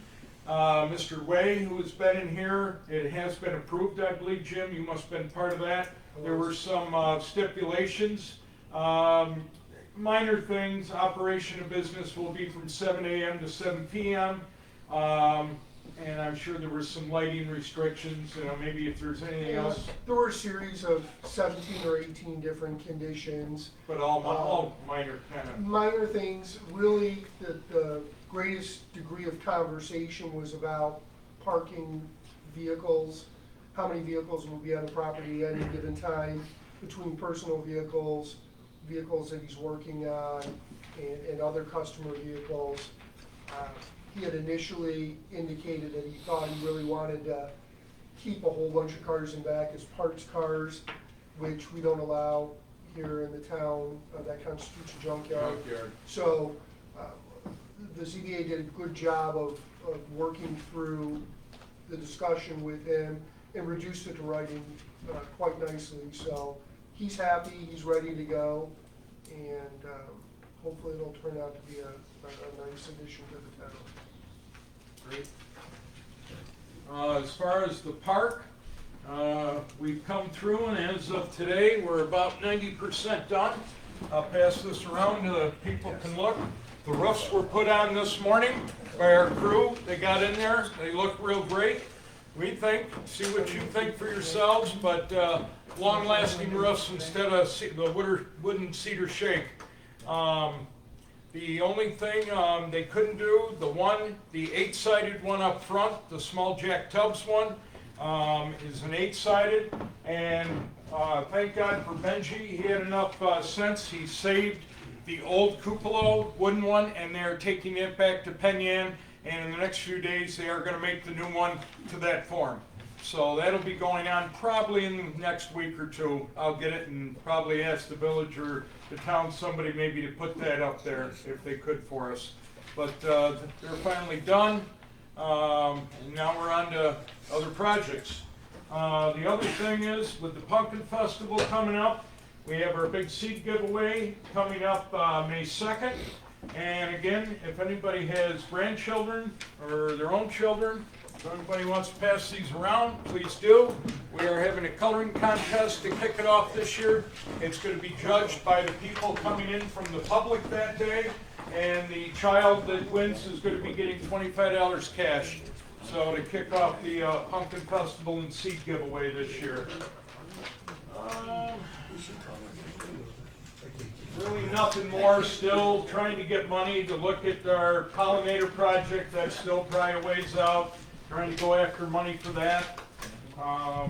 Mr. Way, who has been in here, it has been approved, I believe. Jim, you must have been part of that. There were some stipulations. Minor things, operation of business will be from 7 a.m. to 7 p.m. And I'm sure there were some lighting restrictions, maybe if there's anything else. There were a series of 17 or 18 different conditions. But all minor kind of. Minor things. Really, the greatest degree of conversation was about parking vehicles, how many vehicles will be on the property at any given time, between personal vehicles, vehicles that he's working on, and other customer vehicles. He had initially indicated that he thought he really wanted to keep a whole bunch of cars in back as parts cars, which we don't allow here in the town. That constitutes a junkyard. So the ZBA did a good job of working through the discussion with him and reduced it to writing quite nicely. So he's happy, he's ready to go, and hopefully it'll turn out to be a nice addition to the town. Great. As far as the park, we've come through, and as of today, we're about 90% done. I'll pass this around so people can look. The roofs were put on this morning by our crew. They got in there. They look real great. We think, see what you think for yourselves, but long-lasting roofs instead of the wooden cedar shake. The only thing they couldn't do, the 8-sided one up front, the small Jack Tubbs one, is an 8-sided, and thank God for Benji, he had enough sense, he saved the old cupola wooden one, and they're taking it back to Penyan, and in the next few days they are going to make the new one to that form. So that'll be going on probably in the next week or two. I'll get it and probably ask the village or the town, somebody maybe to put that up there if they could for us. But they're finally done, and now we're on to other projects. The other thing is, with the Pumpkin Festival coming up, we have our big seed giveaway coming up May 2nd. And again, if anybody has grandchildren or their own children, if anybody wants to pass these around, please do. We are having a coloring contest to kick it off this year. It's going to be judged by the people coming in from the public that day, and the child that wins is going to be getting $25 cash. So to kick off the Pumpkin Festival and seed giveaway this year. Really nothing more, still trying to get money to look at our pollinator project. That's still probably a ways out. Trying to go after money for that. I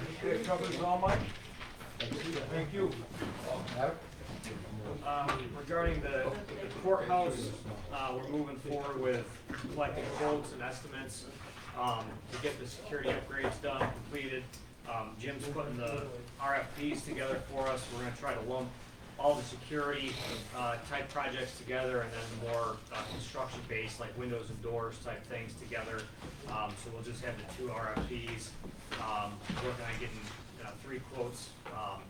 think that covers all mine. Thank you. Regarding the courthouse, we're moving forward with collecting quotes and estimates to get the security upgrades done, completed. Jim's putting the RFPs together for us. We're going to try to lump all the security type projects together, and then the more construction based, like windows and doors type things together. So we'll just have the 2 RFPs. Working on getting 3 quotes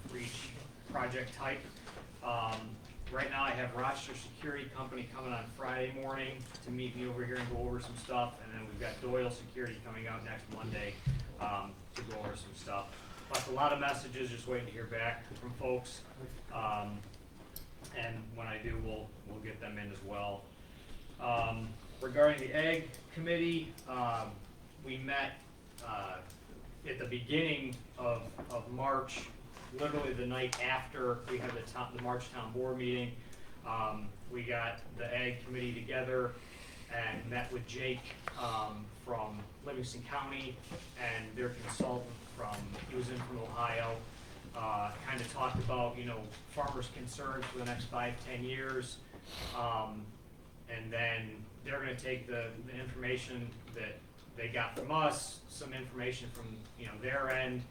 for each project type. Right now I have Rochester Security Company coming on Friday morning to meet me over here and go over some stuff, and then we've got Doyle Security coming out next Monday to go over some stuff. Left a lot of messages, just waiting to hear back from folks. And when I do, we'll get them in as well. Regarding the Ag Committee, we met, at the beginning of March, literally the night after we had the March Town Board meeting. We got the Ag Committee together and met with Jake, from Livingston County and their consultant he was in from Ohio. Kind of talked about, farmers' concerns for the next 5-10 years. And then they're gonna take the information that they got from us, some information from, their end,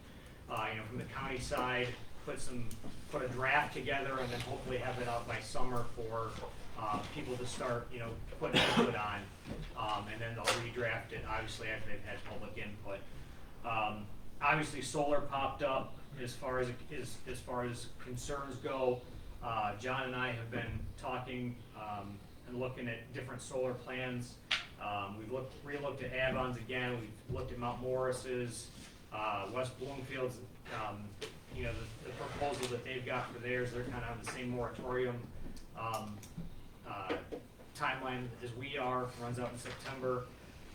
from the county side, put a draft together and then hopefully have it out by summer for, people to start, putting input on. And then they'll redraft it, obviously, after they've had public input. Obviously, solar popped up as far as concerns go. John and I have been talking, and looking at different solar plans. We've re-looked at Avon's again, we've looked at Mount Morris's, West Bloomfield's, the proposal that they've got for theirs, they're kind of on the same moratorium timeline as we are, runs out in September.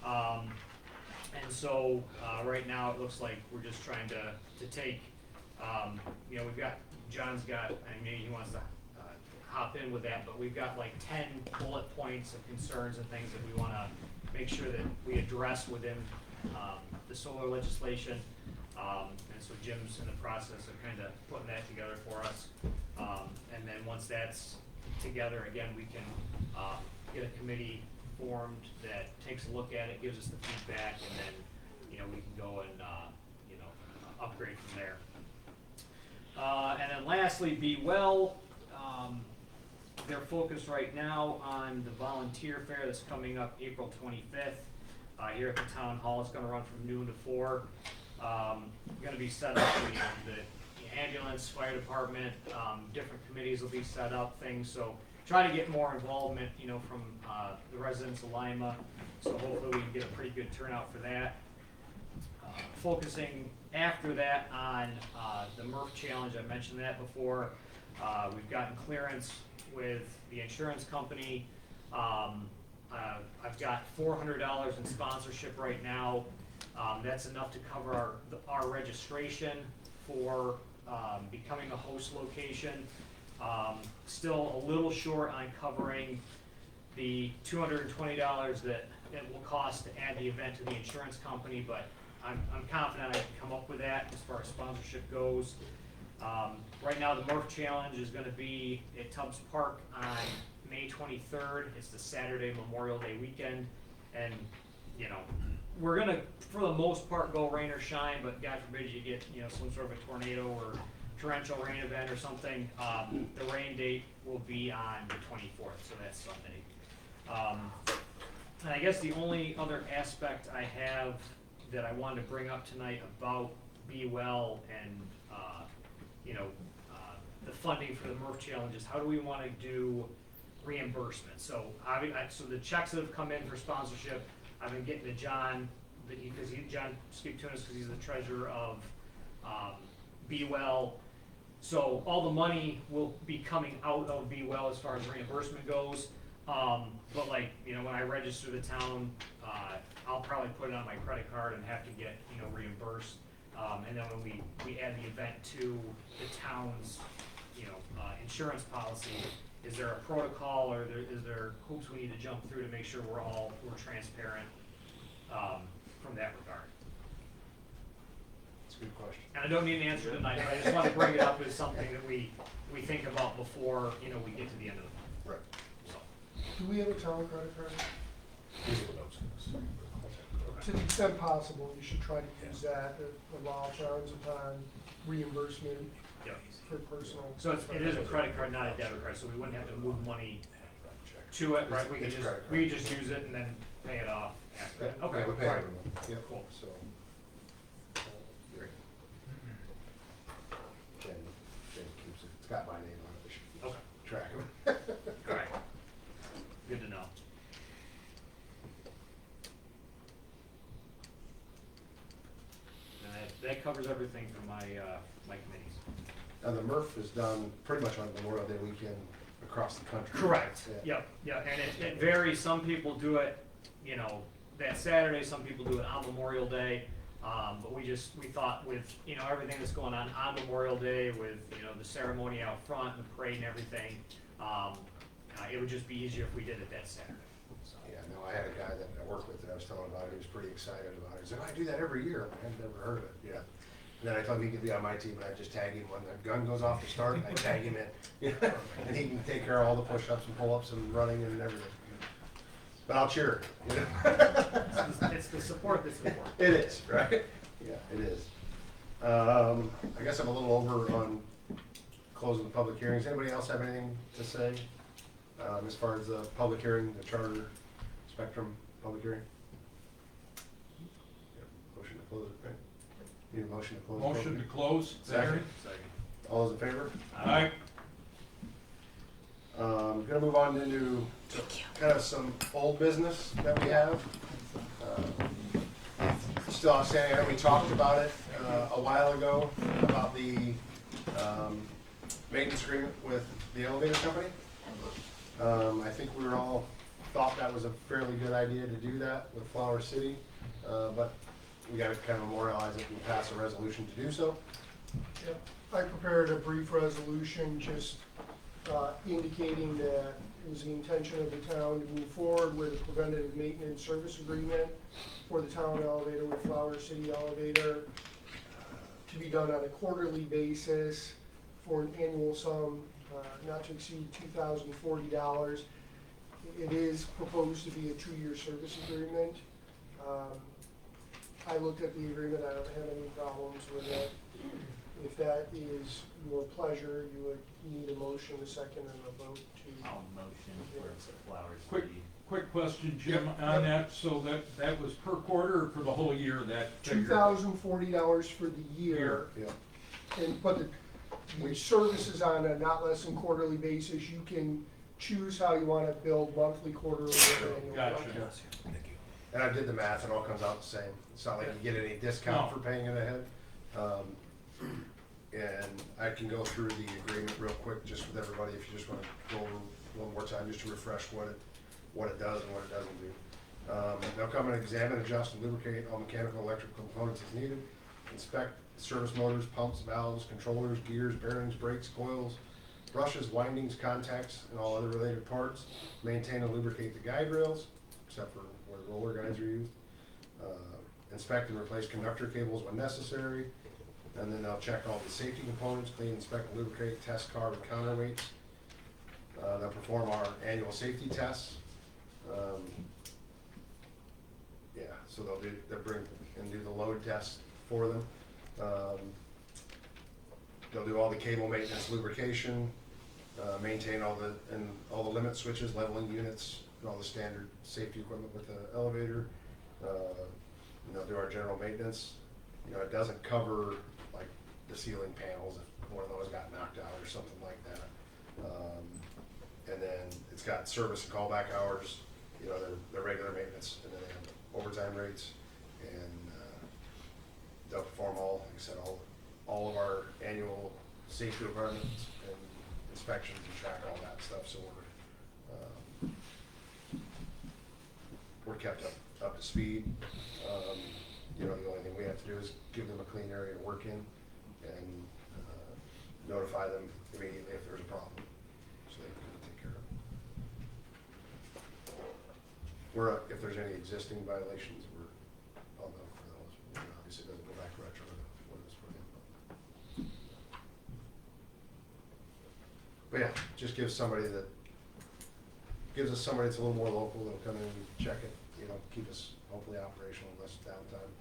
And so, right now, it looks like we're just trying to take, John's got, and maybe he wants to hop in with that, but we've got like 10 bullet points of concerns and things that we want to make sure that we address within the solar legislation. And so Jim's in the process of kind of putting that together for us. And then once that's together, again, we can get a committee formed that takes a look at it, gives us the feedback, and then, we can go and, upgrade from there. And then lastly, Be Well. They're focused right now on the volunteer fair that's coming up April 25th here at the town hall. It's gonna run from noon to 4. Gonna be set up, the ambulance, fire department, different committees will be set up, things, so try to get more involvement, from the residents of Lima, so hopefully we can get a pretty good turnout for that. Focusing after that on the Murph Challenge, I mentioned that before. We've gotten clearance with the insurance company. I've got $400 in sponsorship right now. That's enough to cover our registration for becoming a host location. Still a little short on covering the $220 that it will cost to add the event to the insurance company, but I'm confident I can come up with that as far as sponsorship goes. Right now, the Murph Challenge is gonna be at Tubbs Park on May 23rd. It's the Saturday Memorial Day weekend, and, we're gonna, for the most part, go rain or shine, but God forbid you get, some sort of a tornado or torrential rain event or something. The rain date will be on the 24th, so that's Sunday. And I guess the only other aspect I have that I wanted to bring up tonight about Be Well and, the funding for the Murph Challenge is how do we want to do reimbursement? So so the checks that have come in for sponsorship, I've been getting to John, John Skiptunis, because he's the treasurer of Be Well. So all the money will be coming out of Be Well as far as reimbursement goes. But when I register the town, I'll probably put it on my credit card and have to get, reimbursed. And then when we add the event to the town's, insurance policy, is there a protocol or is there hoops we need to jump through to make sure we're transparent from that regard? That's a good question. And I don't need an answer tonight, but I just want to bring it up as something that we think about before, we get to the end of the month. Right. So, Do we have a town credit card? These are the notes in this. To the extent possible, you should try to use that to allow towns upon reimbursement yeah. for personal. So it is a credit card, not a debit card, so we wouldn't have to move money to it, right? We could just use it and then pay it off after. Yeah, Okay, we pay all right. every month. Yep, Cool. so. Great. Jen keeps it, it's got my name on it, we should Okay. track of it. All right. Good to know. And that covers everything for my, my committees. And the Murph is done pretty much on Memorial Day weekend across the country. Correct, Yeah. yep, and it varies, some people do it, you know, that Saturday, some people do it on Memorial Day. But we thought with, you know, everything that's going on Memorial Day with, you know, the ceremony out front and the parade and everything, it would just be easier if we did it that Saturday. So, Yeah, no, I had a guy that I worked with that I was telling about it, he was pretty excited about it. He said, I do that every year. I had never heard of it, yeah. And then I told him he could be on my team, and I just tag him when the gun goes off to start, I tag him in. And he can take care of all the push-ups and pull-ups and running and everything. But I'll cheer, you know? it's the support that's important. It is, right? Yeah, it is. I guess I'm a little over on closing the public hearings. Anybody else have anything to say as far as the public hearing, the charter spectrum public hearing? Yeah, motion to close it, right? Need a motion to close? the Motion to public- close. Second? All those in favor? Aye. Gonna move on into kind of some old business that we have. Still outstanding, I know we talked about it a while ago, about the maintenance agreement with the elevator company. I think we were all thought that was a fairly good idea to do that with Flower City, but we gotta kind of memorialize it and pass a resolution to do so. Yep. I prepared a brief resolution just indicating that it was the intention of the town to move forward with a preventative maintenance service agreement for the town elevator with Flower City Elevator to be done on a quarterly basis for an annual sum not to exceed $2,040. It is proposed to be a 2-year service agreement. I looked at the agreement, I don't have any problems with it. If that is your pleasure, you would need a motion, a second, and a vote to. I'll motion for Flowers Quick, City. quick question, Jim, Yep. on that, so that was per quarter or for the whole year, that figure? $2,040 for the year, Yeah. but the service is on a not less than quarterly basis. You can choose how you want to bill monthly, quarterly, or annual. Gotcha. And I did the math, it all comes out the same. It's not like you get any discount No. for paying it ahead. And I can go through the agreement real quick, just with everybody, if you just wanna go over one more time, just to refresh what it does and what it doesn't do. They'll come and examine, adjust, and lubricate all mechanical, electrical components as needed. Inspect service motors, pumps, valves, controllers, gears, bearings, brakes, coils, brushes, windings, contacts, and all other related parts. Maintain and lubricate the guide rails, except for where the roller guides are used. Inspect and replace conductor cables when necessary. And then they'll check all the safety components, clean, inspect, and lubricate, test carb and counterweights. They'll perform our annual safety tests. Yeah, so they'll bring and do the load test for them. They'll do all the cable maintenance, lubrication, maintain all the limit switches, leveling units, and all the standard safety equipment with the elevator. And they'll do our general maintenance. You know, it doesn't cover like the ceiling panels if one of those got knocked out or something like that. And then it's got service and callback hours, you know, their regular maintenance, and then they have overtime rates. And they'll perform like I said, all of our annual safety requirements and inspections and track all that stuff. So we're kept up to speed. You know, the only thing we have to do is give them a clean area to work in and notify them immediately if there's a problem, so they can take care of it. If there's any existing violations, I'll know for those. You know, obviously, it doesn't go back retro to what it was put in. But yeah, just gives us somebody that's a little more local that'll come in and check it, you know, keep us hopefully operational, less downtime.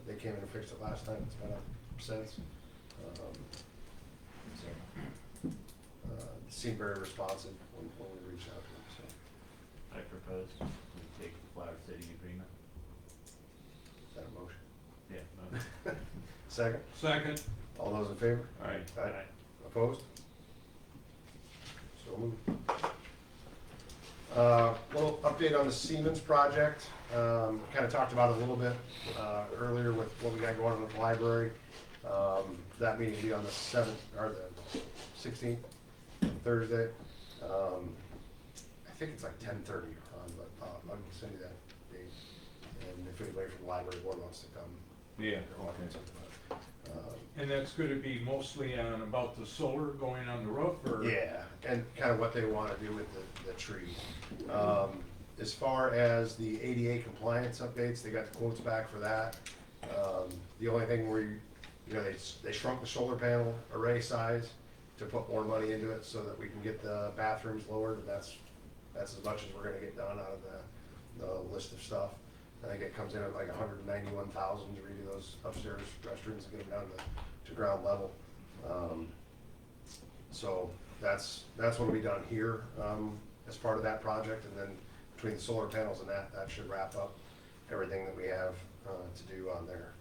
They came in and fixed it last time, it's been up since. Seemed very responsive when we reached out to them, so. I propose we take the Flower City agreement. Is that a motion? Yeah. Second? Second. All those in favor? Aye. Opposed? So moved. Little update on the Siemens project. Kind of talked about it a little bit earlier with what we got going on with the library. That meeting will be on the 7th or the 16th, Thursday. I think it's like 10:30 on, but I'll send you that date. And if anybody from the library board wants to come. Yeah, they're welcome okay. to, but, And that's gonna be mostly on about the solar going on the roof, or? yeah, and kind of what they want to do with the trees. As far as the ADA compliance updates, they got the quotes back for that. The only thing they shrunk the solar panel array size to put more money into it so that we can get the bathrooms lowered, and that's as much as we're gonna get done out of the list of stuff. I think it comes in at like 191,000 to redo those upstairs restrooms and get them down to ground level. So that's what'll be done here, as part of that project, and then between the solar panels and that should wrap up everything that we have, to do on there.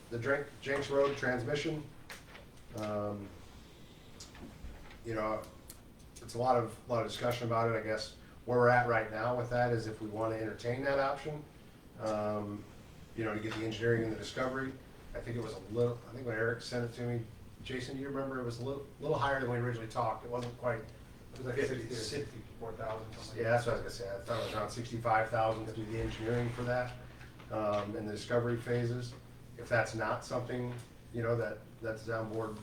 The Jenks Road transmission, it's a lot of discussion about it. I guess where we're at right now with that is if we want to entertain that option, to get the engineering and the discovery. I think it was I think when Eric sent it to me, Jason, do you remember, it was a little higher than we originally talked. It wasn't quite, it was like 64,000. yeah, that's what I was gonna say. I thought it was around 65,000 to do the engineering for that, and the discovery phases. If that's not something, that the town board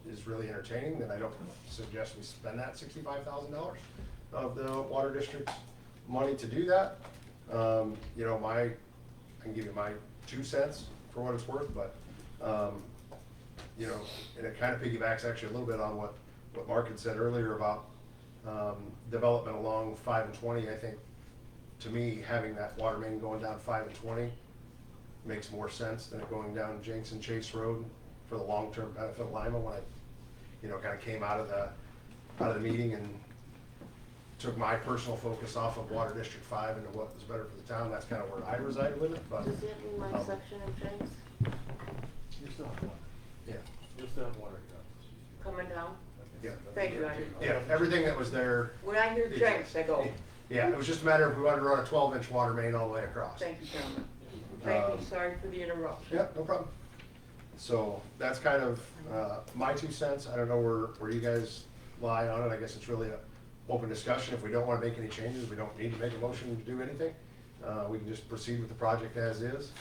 is really entertaining, then I don't suggest we spend that $65,000 of the water district's money to do that. I can give you my 2 cents for what it's worth, but, and it kind of piggybacks actually a little bit on what Mark had said earlier about development along 5 and 20. I think, to me, having that water main going down 5 and 20 makes more sense than it going down Jenks and Chase Road for the long-term benefit of Lima. When I, kind of came out of the meeting and took my personal focus off of Water District 5 into what was better for the town, that's kind of where I reside with it, but. Does that mean my section of Jenks You still have water. Yeah, You still have water, coming down? yeah. Thank you, I didn't. Yeah, everything that was there. When I hear Jenks, I go, Yeah, it was just a matter of if we wanted to run a 12-inch water main all the way across. thank you, gentlemen. Thank you, sorry for the interruption. Yeah, no problem. So that's kind of my 2 cents. I don't know where you guys lie on it. I guess it's really an open discussion. If we don't want to make any changes, we don't need to make a motion to do anything. We can just proceed with the project as is.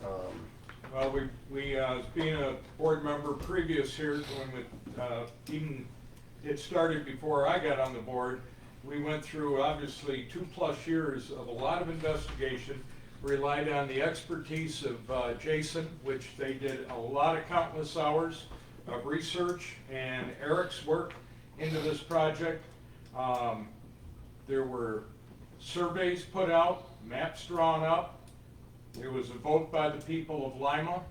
Well, we being a board member previous here, even it started before I got on the board, we went through obviously 2+ years of a lot of investigation, relied on the expertise of Jason, which they did a lot of countless hours of research, and Eric's work into this project. There were surveys put out, maps drawn up. There was a vote by the people of Lima,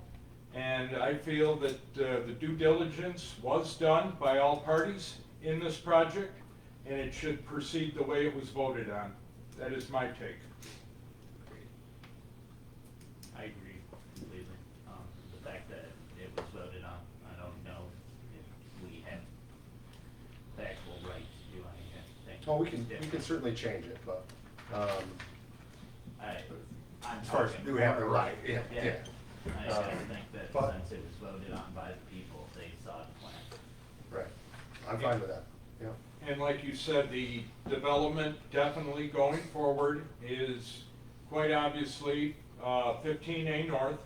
and I feel that the due diligence was done by all parties in this project, and it should proceed the way it was voted on. That is my take. I agree completely. The fact that it was voted on, I don't know if we have the actual right to do anything. Well, we can certainly change it, but I'm as far as talking do we have the more- right? Yeah. I just think that but- since it was voted on by the people, they saw the plan. Right. I'm fine with that. Yeah. And like you said, the development definitely going forward is quite obviously 15A north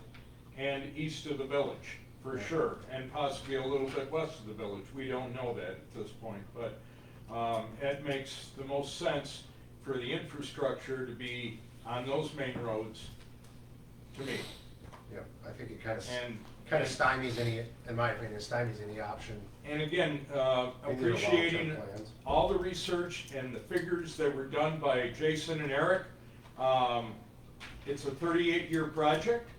and east of the village, for sure, and possibly a little bit west of the village. We don't know that at this point, but it makes the most sense for the infrastructure to be on those main roads, to me. Yeah, I think it kind of And stymies any, in my opinion, stymies any option. And again, We need a long-term appreciating plans. all the research and the figures that were done by Jason and Eric. It's a 38-year project.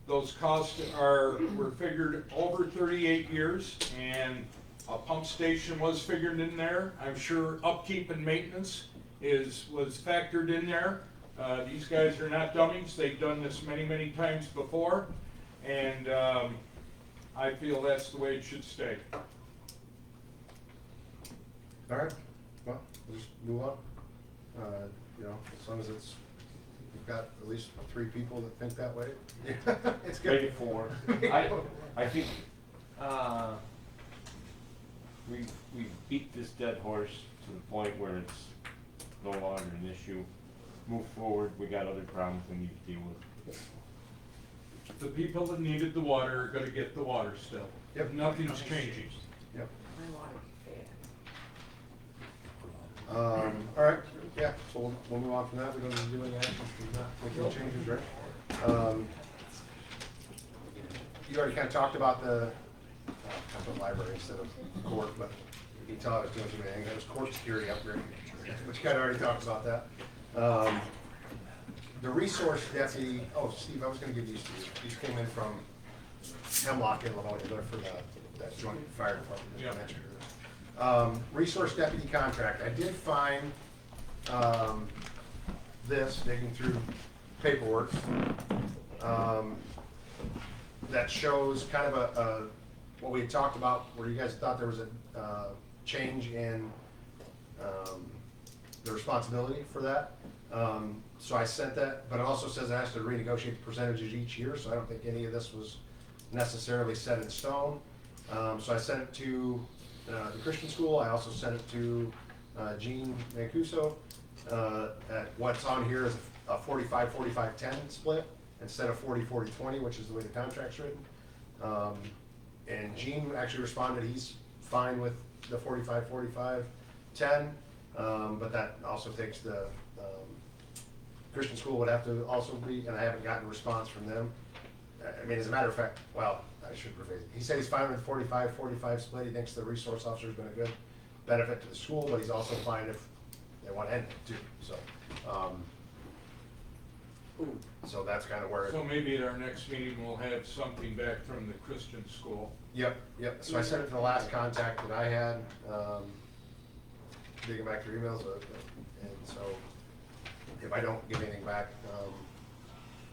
Those costs were figured over 38 years, and a pump station was figured in there. I'm sure upkeep and maintenance was factored in there. These guys are not dummies. They've done this many, many times before, and I feel that's the way it should stay. All right, well, we'll just move on. As long as we've got at least 3 people that think that way. It's good. Maybe 4. I think, we've beat this dead horse to the point where it's no longer an issue. Move forward, we got other problems we need to deal with. The people that needed the water are gonna get the water still. Yep. Nothing's changing. Yep. My water, bad. All right, yeah, so we'll move on from that, we don't need to do any actions, we're not making any changes, right? You already kind of talked about the, I put library instead of court, but you can tell I was doing too many things, that was court security upgrade, but you kind of already talked about that. The resource deputy, oh, Steve, I was gonna give these to you, these came in from Hemlock, Illinois, they're for that joint fire department, Yeah. just mentioned earlier. Resource deputy contract, I did find, this, digging through paperwork, that shows kind of a what we had talked about, where you guys thought there was a, change in, the responsibility for that. So I sent that, but it also says I have to renegotiate the percentages each year, so I don't think any of this was necessarily set in stone. So I sent it to the Christian school. I also sent it to Gene Mancuso. At what's on here is a 45-45-10 split instead of 40-40-20, which is the way the contract's written. And Gene actually responded he's fine with the 45-45-10, but that also takes the Christian school would have to also be, and I haven't gotten a response from them. I mean, as a matter of fact, well, I should rephrase it. He said he's fine with 45-45 split. He thinks the resource officer's been a good benefit to the school, but he's also fine if they want to end it too. So that's kind of where. So maybe at our next meeting, we'll have something back from the Christian school. Yep. So I sent it to the last contact that I had, digging back through emails, and so if I don't get anything back,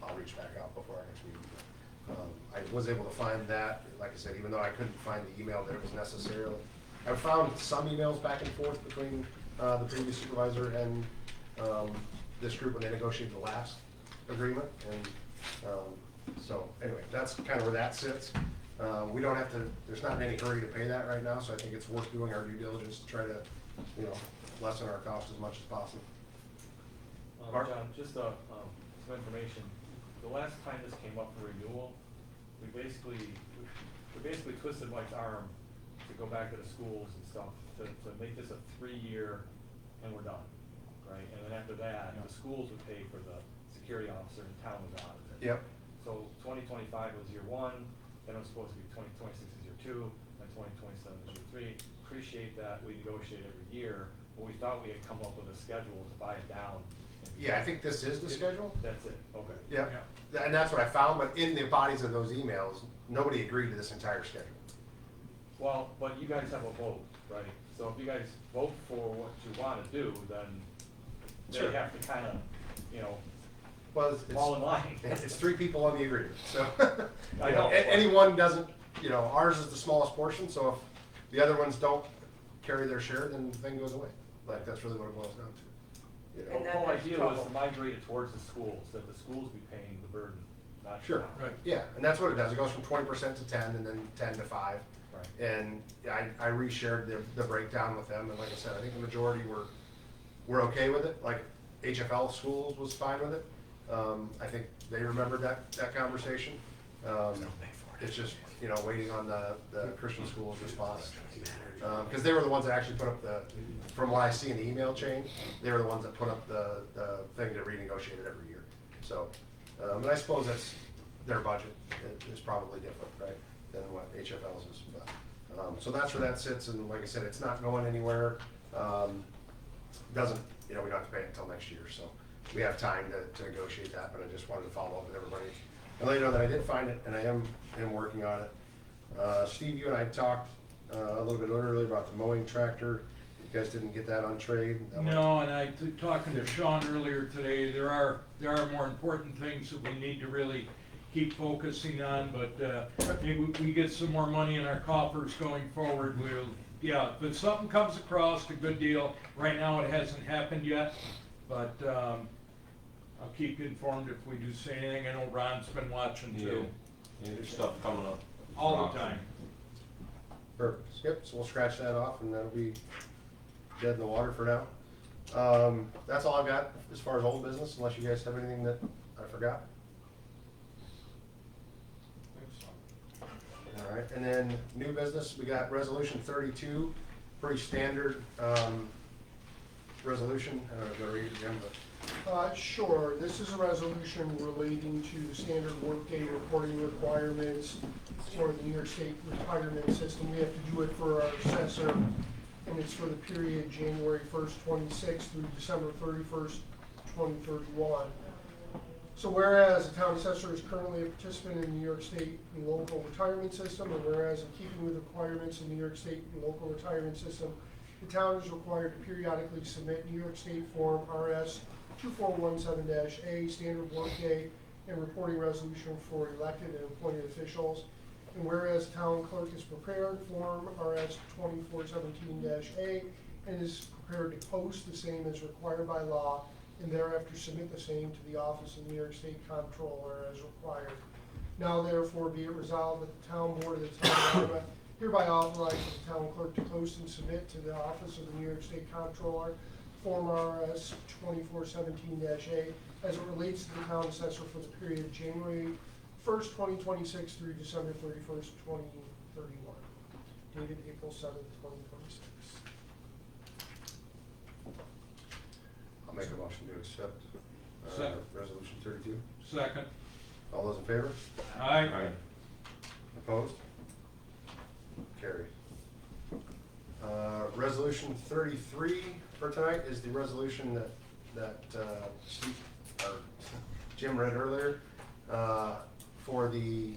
I'll reach back out before our next meeting. I was able to find that, like I said, even though I couldn't find the email that it was necessarily. I found some emails back and forth between the previous supervisor and this group when they negotiated the last agreement, and so anyway, that's kind of where that sits. We don't have to, there's not in any hurry to pay that right now, so I think it's worth doing our due diligence to try to, lessen our cost as much as possible. Mark? John, just some information. The last time this came up for renewal, we basically twisted Mike's arm to go back to the schools and stuff to make this a 3-year, and we're done, right? And then after that, the schools would pay for the security officer, and town was out of it. Yep. So 2025 was year 1, then it was supposed to be 2026 is year 2, and 2027 is year 3. Appreciate that we negotiate every year, but we thought we had come up with a schedule to buy it down. Yeah, I think this is the schedule. That's it, okay. Yeah, and that's what I found, but in the bodies of those emails, nobody agreed to this entire schedule. Well, but you guys have a vote, right? So if you guys vote for what you wanna do, then Sure. they have to kinda, Well, fall in line. it's 3 people on the agreement, so. I know. Anyone doesn't, ours is the smallest portion, so if the other ones don't carry their share, then the thing goes away. Like, that's really what it boils down to. And The whole that's idea was trouble. to migrate it towards the schools, that the schools be paying the burden, not. Sure, Right. yeah, and that's what it does. It goes from 20% to 10, and then 10 to 5. Right. And I reshared the breakdown with them, and like I said, I think the majority were okay with it. Like HFL schools was fine with it. I think they remembered that conversation. It's just, waiting on the Christian school's response. Because they were the ones that actually put up from what I see in the email chain, they were the ones that put up the thing to renegotiate it every year. So, and I suppose that's their budget. It's probably different, right, than what HFL's is. But, so that's where that sits, and like I said, it's not going anywhere. Doesn't, we don't have to pay it until next year, so we have time to negotiate that, but I just wanted to follow up with everybody and let you know that I did find it, and I am working on it. Steve, you and I talked a little bit earlier about the mowing tractor. You guys didn't get that on trade? No, and talking to Sean earlier today, there are more important things that we need to really keep focusing on, but maybe we get some more money in our coffers going forward, if something comes across, a good deal. Right now, it hasn't happened yet, but I'll keep you informed if we do see anything. I know Ron's been watching too. Yeah, there's stuff coming up. All the time. Perfect. Yep, so we'll scratch that off and that'll be dead in the water for now. That's all I've got as far as old business, unless you guys have anything that I forgot. All right, and then new business, we got resolution 32, pretty standard, resolution. I don't know if you'll read it again, but. Sure, this is a resolution relating to the standard workday reporting requirements for the New York State retirement system. We have to do it for our assessor, and it's for the period January 1st, 26 through December 31st, 2031. So whereas the town assessor is currently a participant in the New York State and local retirement system, and whereas in keeping with the requirements of the New York State and local retirement system, the town is required to periodically submit New York State Form RS 2417-A, standard workday and reporting resolution for elected and appointed officials. And whereas town clerk is prepared Form RS 2417-A and is prepared to post the same as required by law, and thereafter submit the same to the office of New York State Comptroller as required. Now therefore be it resolved that the town board of the town of Lima hereby authorizes the town clerk to post and submit to the office of the New York State Comptroller Form RS 2417-A as it relates to the town assessor for the period of January 1st, 2026 through December 31st, 2031, dated April 7th, 2026. I'll make a motion to accept, Second. resolution 32. Second. All those in favor? Aye. Opposed? Carried. Resolution 33 for tonight is the resolution that Jim read earlier, for the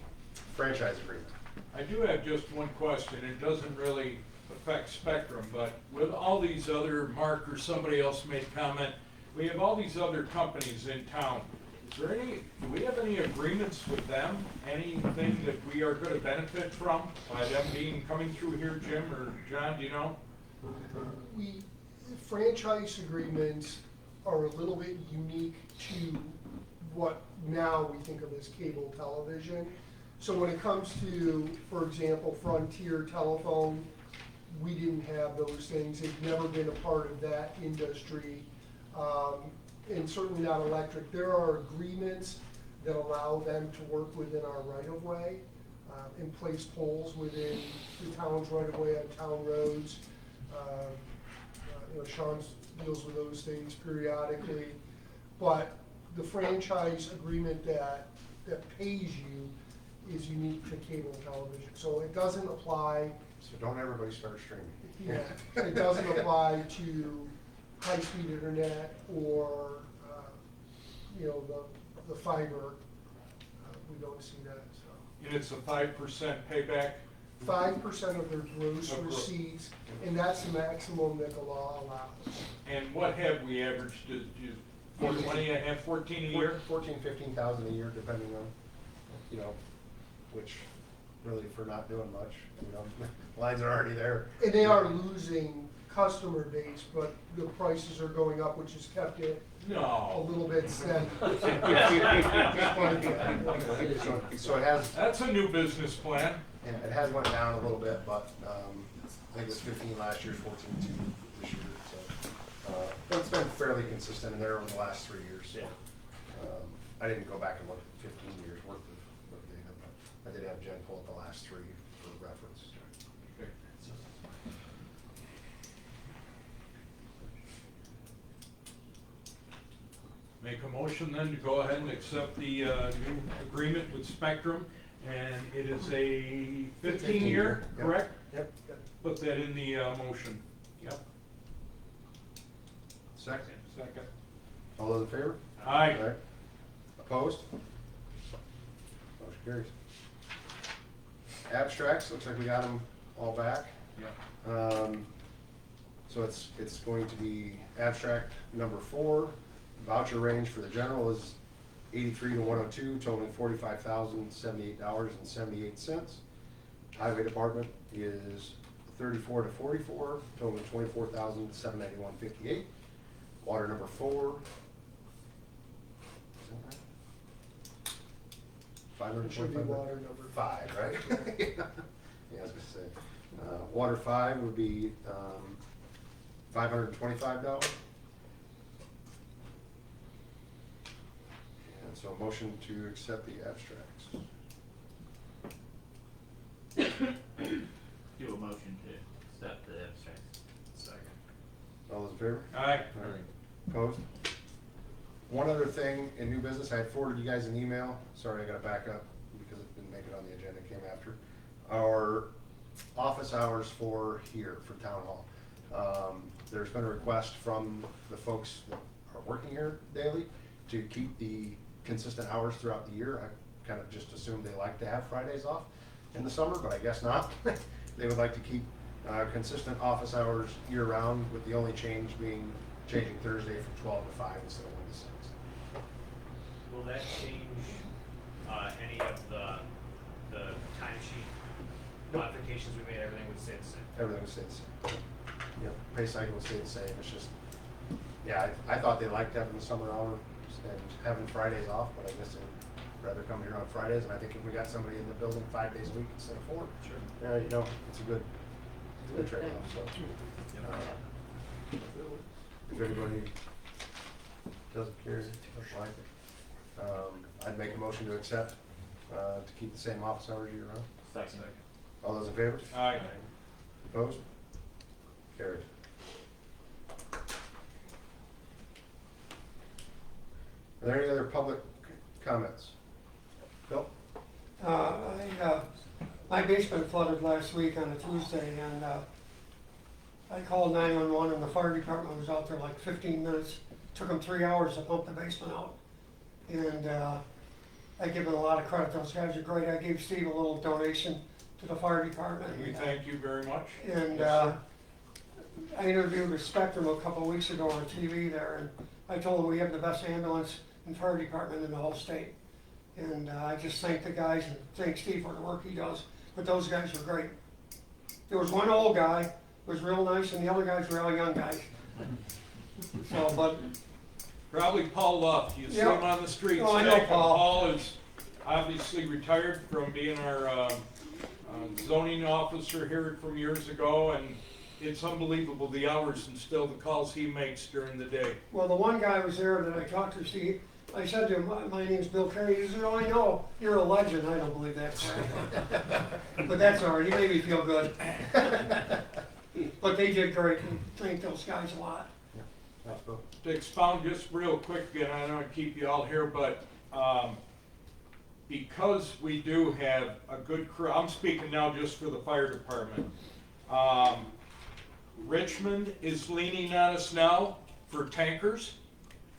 franchise agreement. I do have just one question. It doesn't really affect Spectrum, but with all these other, Mark or somebody else made comment, we have all these other companies in town. Is there any, do we have any agreements with them? Anything that we are gonna benefit from by them coming through here, Jim or John, do you know? Franchise agreements are a little bit unique to what now we think of as cable television. So when it comes to, for example, Frontier Telephone, we didn't have those things. They've never been a part of that industry, and certainly not electric. There are agreements that allow them to work within our right-of-way, and place poles within the town's right-of-way on town roads. Sean deals with those things periodically, but the franchise agreement that pays you is unique to cable television. So it doesn't apply. So don't everybody start streaming. Yeah, it doesn't apply to high-speed internet or, the fiber. We don't see that, so. And it's a 5% payback? 5% of their gross Of gross. receipts, and that's the maximum that the law allows. And what have we averaged, 14 a year? 14, 15,000 a year, depending on, which really for not doing much, lines are already there. And they are losing customer base, but the prices are going up, which has kept it a No. little bit steady. So it has, That's a new business plan. and it has went down a little bit, but, I think it was 15 last year, 14.2 this year, so. But it's been fairly consistent in there over the last 3 years. Yeah. I didn't go back and look at 15 years worth of data, but I did have Jen pull up the last 3 for reference. Okay. Make a motion then to go ahead and accept the new agreement with Spectrum, and it is a 15-year, Yep. correct? Yep. Put that in the motion. Yep. Second. Second. All those in favor? Aye. Opposed? Motion carries. Abstracts, looks like we got them all back. Yeah. So it's going to be abstract number 4. Voucher range for the general is 83 to 102, totaling $45,078.78. Highway department is 34 to 44, totaling $24,791.58. Water number 4. It should be water number 5, right? Yeah, I was gonna say. Water 5 would be $525. And so a motion to accept the abstracts. Do a motion to accept the abstracts. Second. All those in favor? Aye. All right. Opposed? One other thing in new business, I had forwarded you guys an email. Sorry, I gotta back up because it didn't make it on the agenda, it came after. Our office hours for here, for town hall. There's been a request from the folks that are working here daily to keep the consistent hours throughout the year. I kind of just assumed they like to have Fridays off in the summer, but I guess not. They would like to keep consistent office hours year round, with the only change being changing Thursday from 12 to 5 instead of 1 to 6. Will that change, any of the timesheet modifications we made, everything would stay the same? Everything would stay the same. Yep, pay cycle would stay the same, it's just, yeah, I thought they liked having the summer hours and having Fridays off, but I guess they'd rather come here on Fridays, and I think if we got somebody in the building 5 days a week instead of 4, Sure. you know, it's a good trade-off, so. If anybody doesn't care, doesn't like it, I'd make a motion to accept, to keep the same office hours year round. Second. All those in favor? Aye. Opposed? Carried. Are there any other public comments? Bill? My basement flooded last week on a Tuesday, and I called 911, and the fire department was out there like 15 minutes. Took them 3 hours to pump the basement out. And I give them a lot of credit. Those guys are great. I gave Steve a little donation to the fire department. We thank you very much. And I interviewed with Spectrum a couple of weeks ago on TV there, and I told them we have the best ambulance and fire department in the whole state. And I just thank the guys and thank Steve for the work he does. But those guys are great. There was one old guy who was real nice, and the other guys were all young guys. So, but Probably Paul Luff, you see Yep. him on the streets. Oh, I know Jack. Paul. Paul is obviously retired from being our zoning officer here from years ago, and it's unbelievable the hours and still the calls he makes during the day. well, the one guy was there that I talked to, Steve. I said to him, my name's Bill Carey. He said, oh, I know, you're a legend. I don't believe that. But that's all right, he made me feel good. But they did great, and thank those guys a lot. Thanks, Bill. To expound just real quick, and I don't keep you all here, but because we do have a good crew, I'm speaking now just for the fire department. Richmond is leaning on us now for tankers.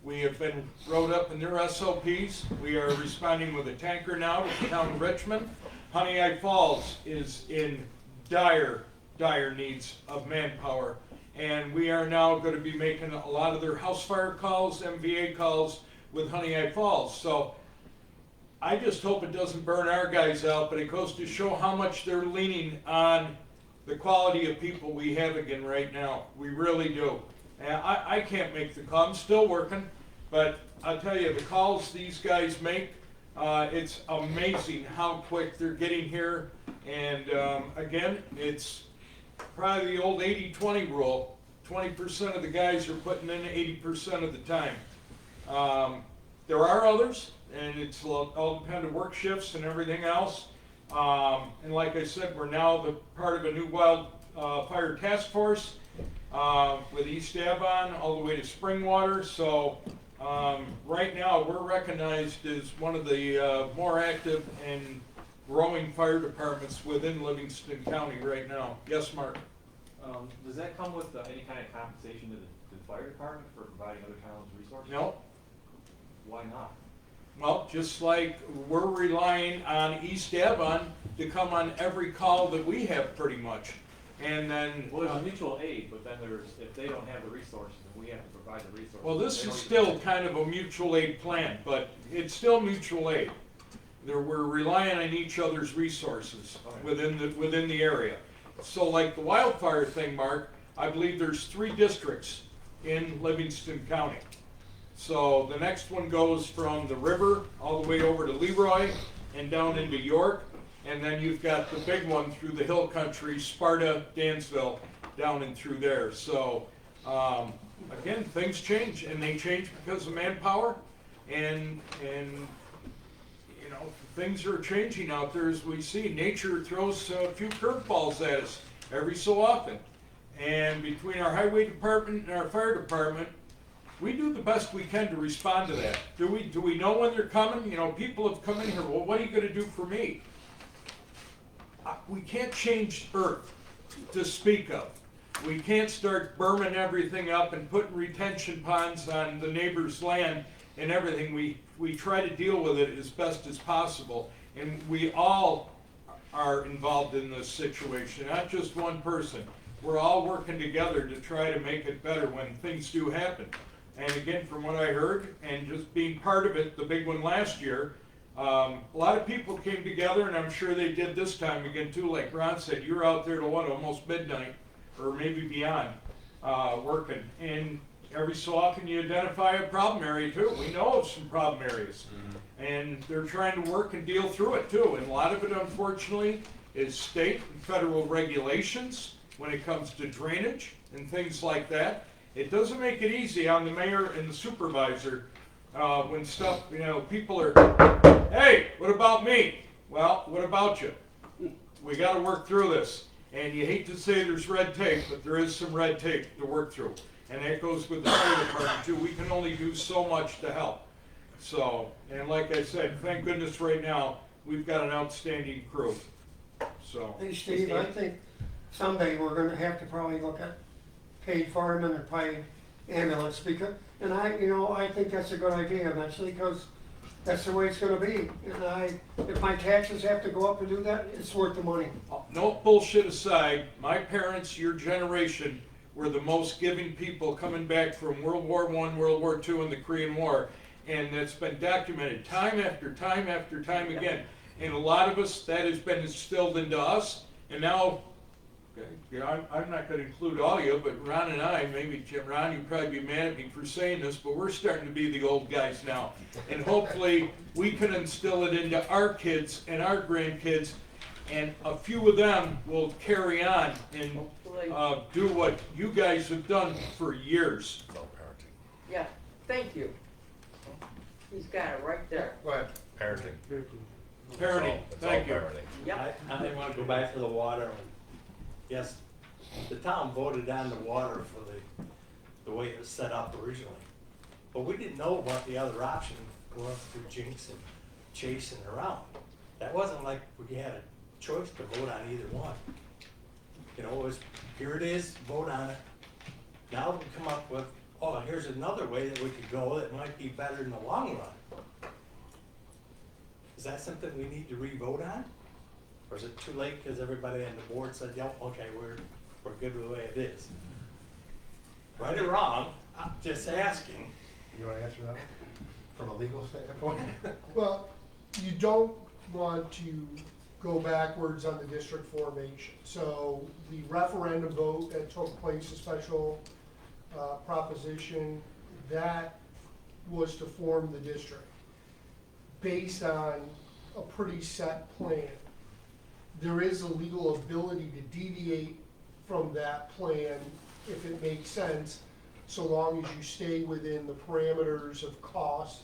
We have been wrote up in their SOPs. We are responding with a tanker now to the town of Richmond. Honey Eye Falls is in dire needs of manpower. And we are now going to be making a lot of their house fire calls, MVA calls with Honey Eye Falls. So I just hope it doesn't burn our guys out, but it goes to show how much they're leaning on the quality of people we have again right now. We really do. And I can't make the call. I'm still working, but I'll tell you, the calls these guys make, it's amazing how quick they're getting here. And again, it's probably the old 80-20 rule. 20% of the guys are putting in 80% of the time. There are others, and it's all dependent on work shifts and everything else. And like I said, we're now the part of a new wildfire task force with East Avon all the way to Springwater. So right now we're recognized as one of the more active and growing fire departments within Livingston County right now. Yes, Mark? Does that come with any kind of compensation to the fire department for providing other towns resources? No. Why not? Well, just like we're relying on East Avon to come on every call that we have pretty much. And then, Well, there's mutual aid, but then if they don't have the resources, then we have to provide the resources. well, this They is don't still even- kind of a mutual aid plan, but it's still mutual aid. We're relying on each other's resources within the area. So like the wildfire thing, Mark, I believe there's 3 districts in Livingston County. So the next one goes from the river all the way over to Leroy and down into York. And then you've got the big one through the hill country, Sparta, Dansville, down and through there. So, again, things change, and they change because of manpower, and you know, things are changing out there as we see. Nature throws a few curveballs at us every so often. And between our highway department and our fire department, we do the best we can to respond to that. Do we know when they're coming? You know, people have come in here, well, what are you gonna do for me? We can't change Earth to speak of. We can't start burning everything up and putting retention ponds on the neighbor's land and everything. We try to deal with it as best as possible. And we all are involved in this situation, not just one person. We're all working together to try to make it better when things do happen. And again, from what I heard, and just being part of it, the big one last year, a lot of people came together, and I'm sure they did this time again too. Like Ron said, you're out there to what, almost midnight, or maybe beyond, working. And every so often you identify a problem area too. We know of some problem areas. And they're trying to work and deal through it too. And a lot of it, unfortunately, is state and federal regulations when it comes to drainage and things like that. It doesn't make it easy on the mayor and the supervisor when stuff, you know, people are, hey, what about me? Well, what about you? We got to work through this. And you hate to say there's red tape, but there is some red tape to work through. And that goes with the fire department too. We can only do so much to help. So, and like I said, thank goodness right now, we've got an outstanding crew. So. Hey Steve, I think someday we're gonna have to probably look at paid firemen and paid ambulance because, and I think that's a good idea eventually because that's the way it's gonna be. And if my taxes have to go up to do that, it's worth the money. No bullshit aside, my parents, your generation, were the most giving people coming back from World War I, World War II, and the Korean War. And that's been documented time after time after time again. And a lot of us, that has been instilled into us. And now, okay, you know, I'm not going to include all you, but Ron and I, maybe Jim, Ron, you'd probably be mad at me for saying this, but we're starting to be the old guys now. And hopefully we can instill it into our kids and our grandkids, and a few of them will carry on and do what you guys have done for years. Yeah, thank you. He's got it right there. Go ahead. Parenting. Parenting, Thank thank you. Yep. I want to go back to the water. Yes, the town voted on the water for the way it was set up originally. But we didn't know about the other option, going through Jinx and chasing around. That wasn't like we had a choice to vote on either one. You know, it was, here it is, vote on it. Now we come up with, oh, here's another way that we could go that might be better in the long run. Is that something we need to re-vote on? Or is it too late because everybody on the board said, yep, okay, we're good with the way it is? Right or wrong, I'm just asking. You want to answer that one? From a legal standpoint? Well, you don't want to go backwards on the district formation. So the referendum vote that took place, a special proposition, that was to form the district based on a pretty set plan. There is a legal ability to deviate from that plan if it makes sense, so long as you stay within the parameters of cost,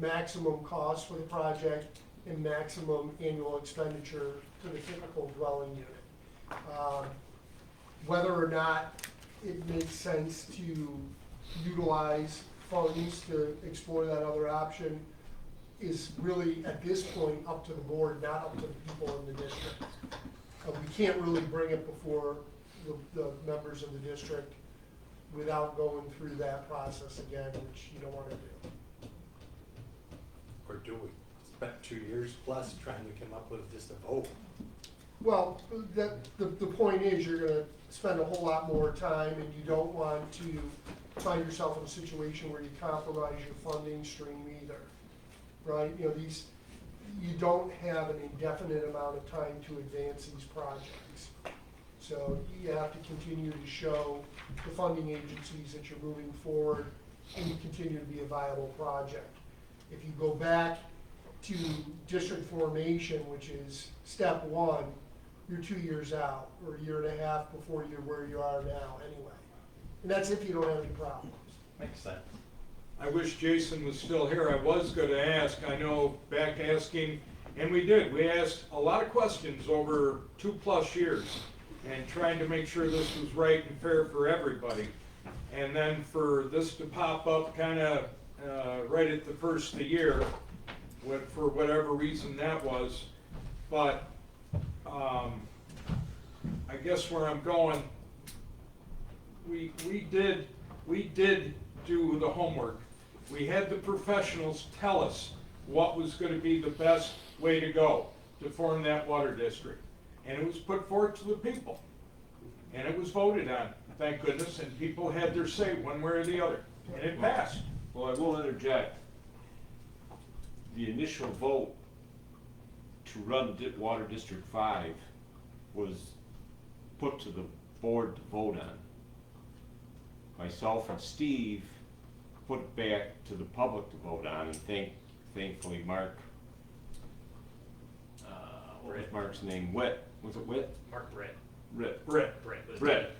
maximum cost for the project, and maximum annual expenditure to the typical dwelling unit. Whether or not it makes sense to utilize funds to explore that other option is really, at this point, up to the board, not up to the people in the district. We can't really bring it before the members of the district without going through that process again, which you don't want to do. Or do we? Spent 2 years plus trying to come up with just a vote. Well, the point is you're gonna spend a whole lot more time, and you don't want to find yourself in a situation where you compromise your funding stream either, right? You know, you don't have an indefinite amount of time to advance these projects. So you have to continue to show the funding agencies that you're moving forward and you continue to be a viable project. If you go back to district formation, which is step one, you're 2 years out, or a year and a half before you're where you are now anyway. And that's if you don't have any problems. Makes sense. I wish Jason was still here. I was gonna ask, I know back asking, and we did, we asked a lot of questions over 2+ years and trying to make sure this was right and fair for everybody. And then for this to pop up kinda, right at the first of the year, for whatever reason that was. But, I guess where I'm going, we did do the homework. We had the professionals tell us what was gonna be the best way to go to form that water district. And it was put forward to the people. And it was voted on, thank goodness, and people had their say one way or the other. And it passed. Well, I will interject. The initial vote to run Water District 5 was put to the board to vote on. Myself and Steve put it back to the public to vote on, and thankfully Mark, what was Mark's name? Witt, was it Witt? Mark Britt. Brett. Brett.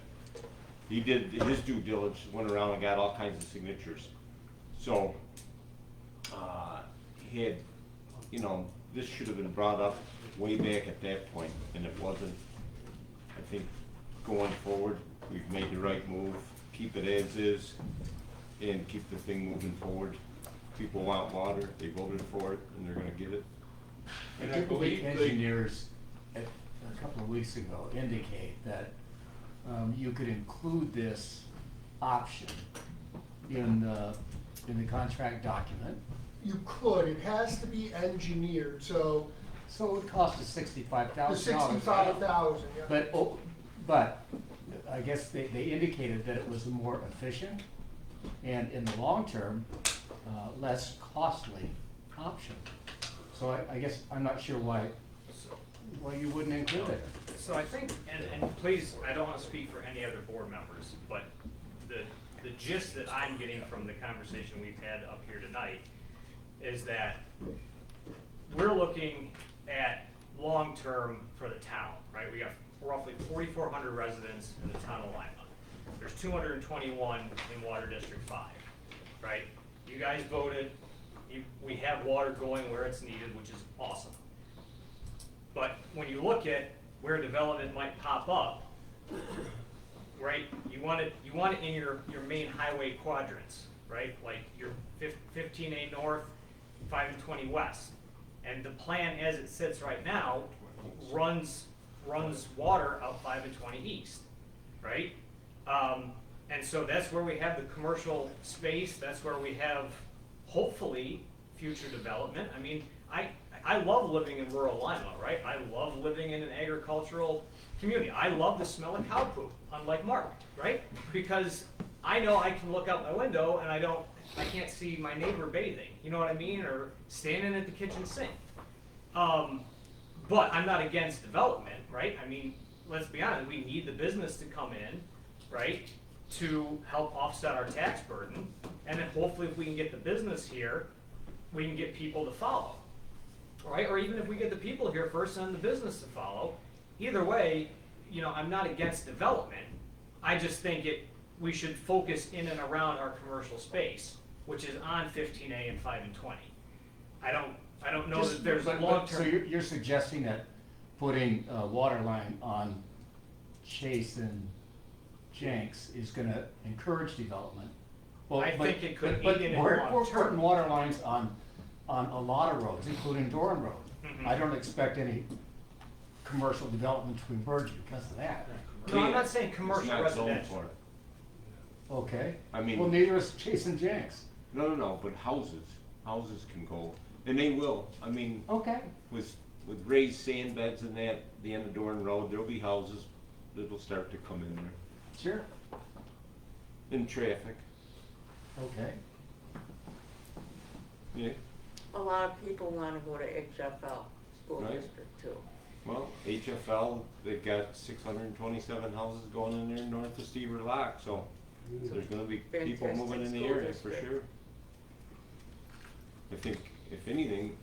He did his due diligence, went around and got all kinds of signatures. So, he had, this should have been brought up way back at that point, and it wasn't. I think going forward, we've made the right move, keep it as is, and keep the thing moving forward. People want water, they voted for it, and they're gonna get it. And I I think the believe engineers a couple of weeks ago indicate that you could include this option in the contract document. You could, it has to be engineered, so So it would cost us $65,000. the 65,000, yeah. But I guess they indicated that it was a more efficient and in the long term, less costly option. So I guess I'm not sure why you wouldn't include it. So I think, and please, I don't want to speak for any other board members, but the gist that I'm getting from the conversation we've had up here tonight is that we're looking at long-term for the town, right? We got roughly 4,400 residents in the town of Lima. There's 221 in Water District 5, right? You guys voted, we have water going where it's needed, which is awesome. But when you look at where development might pop up, right, you want it in your main highway quadrants, right? Like your 15A north, 5 and 20 west. And the plan as it sits right now runs water out 5 and 20 east, right? And so that's where we have the commercial space, that's where we have, hopefully, future development. I mean, I love living in rural Lima, right? I love living in an agricultural community. I love the smell of cow poop, unlike Mark, right? Because I know I can look out my window and I can't see my neighbor bathing, you know what I mean? Or standing at the kitchen sink. But I'm not against development, right? I mean, let's be honest, we need the business to come in, right? To help offset our tax burden. And then hopefully if we can get the business here, we can get people to follow, right? Or even if we get the people here first and the business to follow. Either way, I'm not against development. I just think we should focus in and around our commercial space, which is on 15A and 5 and 20. I don't know that there's a long-term. So you're suggesting that putting a water line on Chase and Jenks is gonna encourage development? Well, I think it could but eat in it we're long-term. putting water lines on a lot of roads, including Doran Road. Mhm. I don't expect any commercial development between Burgess because of that. No, I'm not saying commercial It's not zoned residential. for it. Okay? I mean- Well, neither is Chase and Jenks. No, but houses can go, and they will. I mean, Okay. with raised sand beds and that, the end of Doran Road, there'll be houses that'll start to come in there. Sure. In traffic, Okay. yeah. A lot of people wanna go to HFL school Right. district too. Well, HFL, they've got 627 houses going in there north of Stever Lock, so there's gonna be people Fantastic moving in the school area for district. sure. I think, if anything,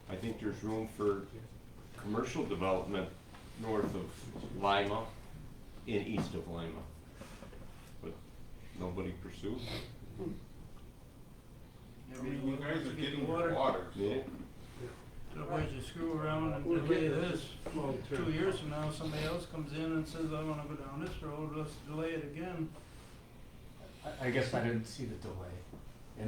I think there's room for commercial development north of Lima and east of Lima. But nobody pursues it. I mean, you guys are getting water. Yeah. Otherwise you screw around and delay this. 2 years from now, somebody else comes in and says, I wanna go down this road, let's delay it again. I guess I didn't see the delay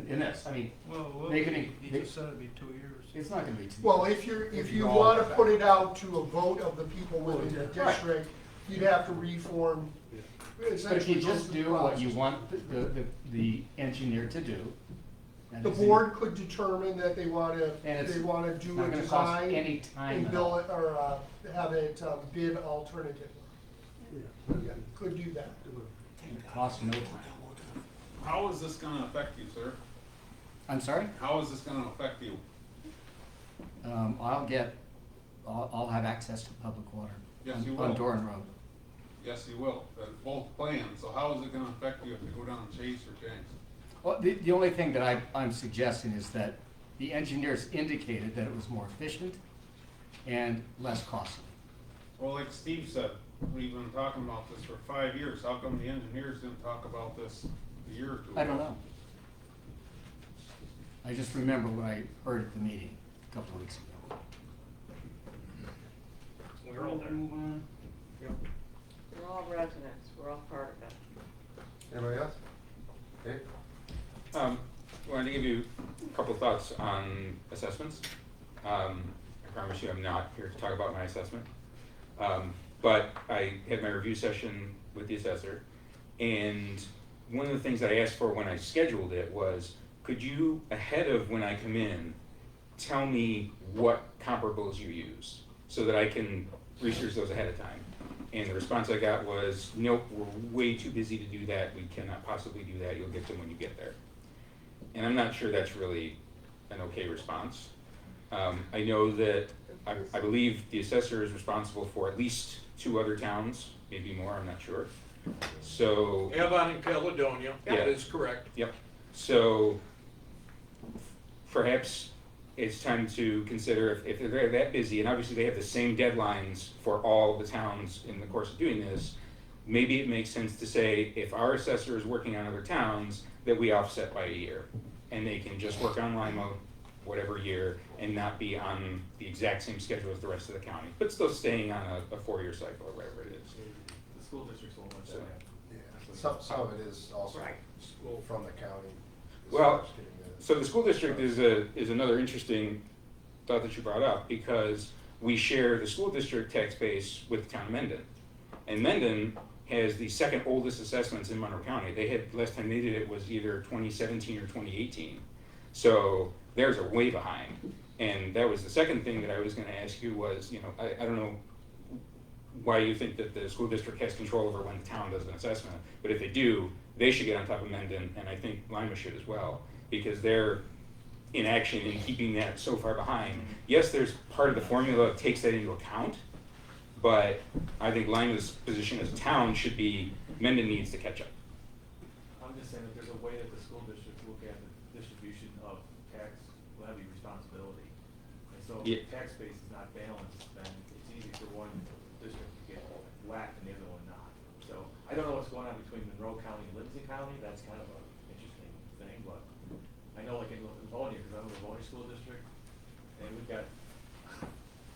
in this, I mean, Well, they can, he just said it'd be 2 years. it's not gonna be too. Well, if you wanna put it out to a vote of the people within the Right. district, you'd have to reform. But if essentially you just goes through do what you process. want the engineer to do. and The it's board could determine that they wanna And it's do a not gonna cost design any time and at bill all. it, or have it bid alternative. Yeah, could do that. It costs no time. How is this gonna affect you, sir? I'm sorry? How is this gonna affect you? I'll have access to public water. Yes, you On will. Doran Road. Yes, you will, both plans, so how is it gonna affect you if you go down Chase or Jenks? Well, the only thing that I'm suggesting is that the engineers indicated that it was more efficient and less costly. Well, like Steve said, we've been talking about this for 5 years, how come the engineers didn't talk about this a year or two ago? I don't know. I just remember what I heard at the meeting a couple of weeks ago. We're all there. Move on. We're all residents, we're all part of it. Anybody else? Dave? Wanted to give you a couple of thoughts on assessments. I promise you I'm not here to talk about my assessment. But I had my review session with the assessor, and one of the things that I asked for when I scheduled it was, could you, ahead of when I come in, tell me what comparables you use so that I can research those ahead of time? And the response I got was, nope, we're way too busy to do that. We cannot possibly do that. You'll get them when you get there. And I'm not sure that's really an okay response. I know that, I believe the assessor is responsible for at least 2 other towns, maybe more, I'm not sure. So. Avon and Caledonia, Yeah. that is correct. Yep. So perhaps it's time to consider if they're that busy, and obviously they have the same deadlines for all the towns in the course of doing this, maybe it makes sense to say, if our assessor is working on other towns, that we offset by a year. And they can just work on Lima whatever year and not be on the exact same schedule as the rest of the county, but still staying on a 4-year cycle or whatever it is. The school districts won't let that happen. Yeah, some of it is also from the county. as Well, far as getting the- so the school district is another interesting thought that you brought up, because we share the school district tax base with the town of Mendon. And Mendon has the second oldest assessments in Monroe County. They had, last time they did it was either 2017 or 2018. So theirs are way behind. And that was the second thing that I was gonna ask you was, I don't know why you think that the school district has control over when the town does an assessment, but if they do, they should get on top of Mendon, and I think Lima should as well, because they're inaction in keeping that so far behind. Yes, there's part of the formula that takes that into account, but I think Lima's position as a town should be, Mendon needs to catch up. I'm just saying that there's a way that the school districts look at the distribution of tax levy responsibility. And so if Yeah. the tax base is not balanced, then it's easy for one district to get whacked and the other one not. So I don't know what's going on between Monroe County and Livingston County, that's kind of an interesting thing, but I know like in Livonia, because I'm in the Livonia School District, and we've got,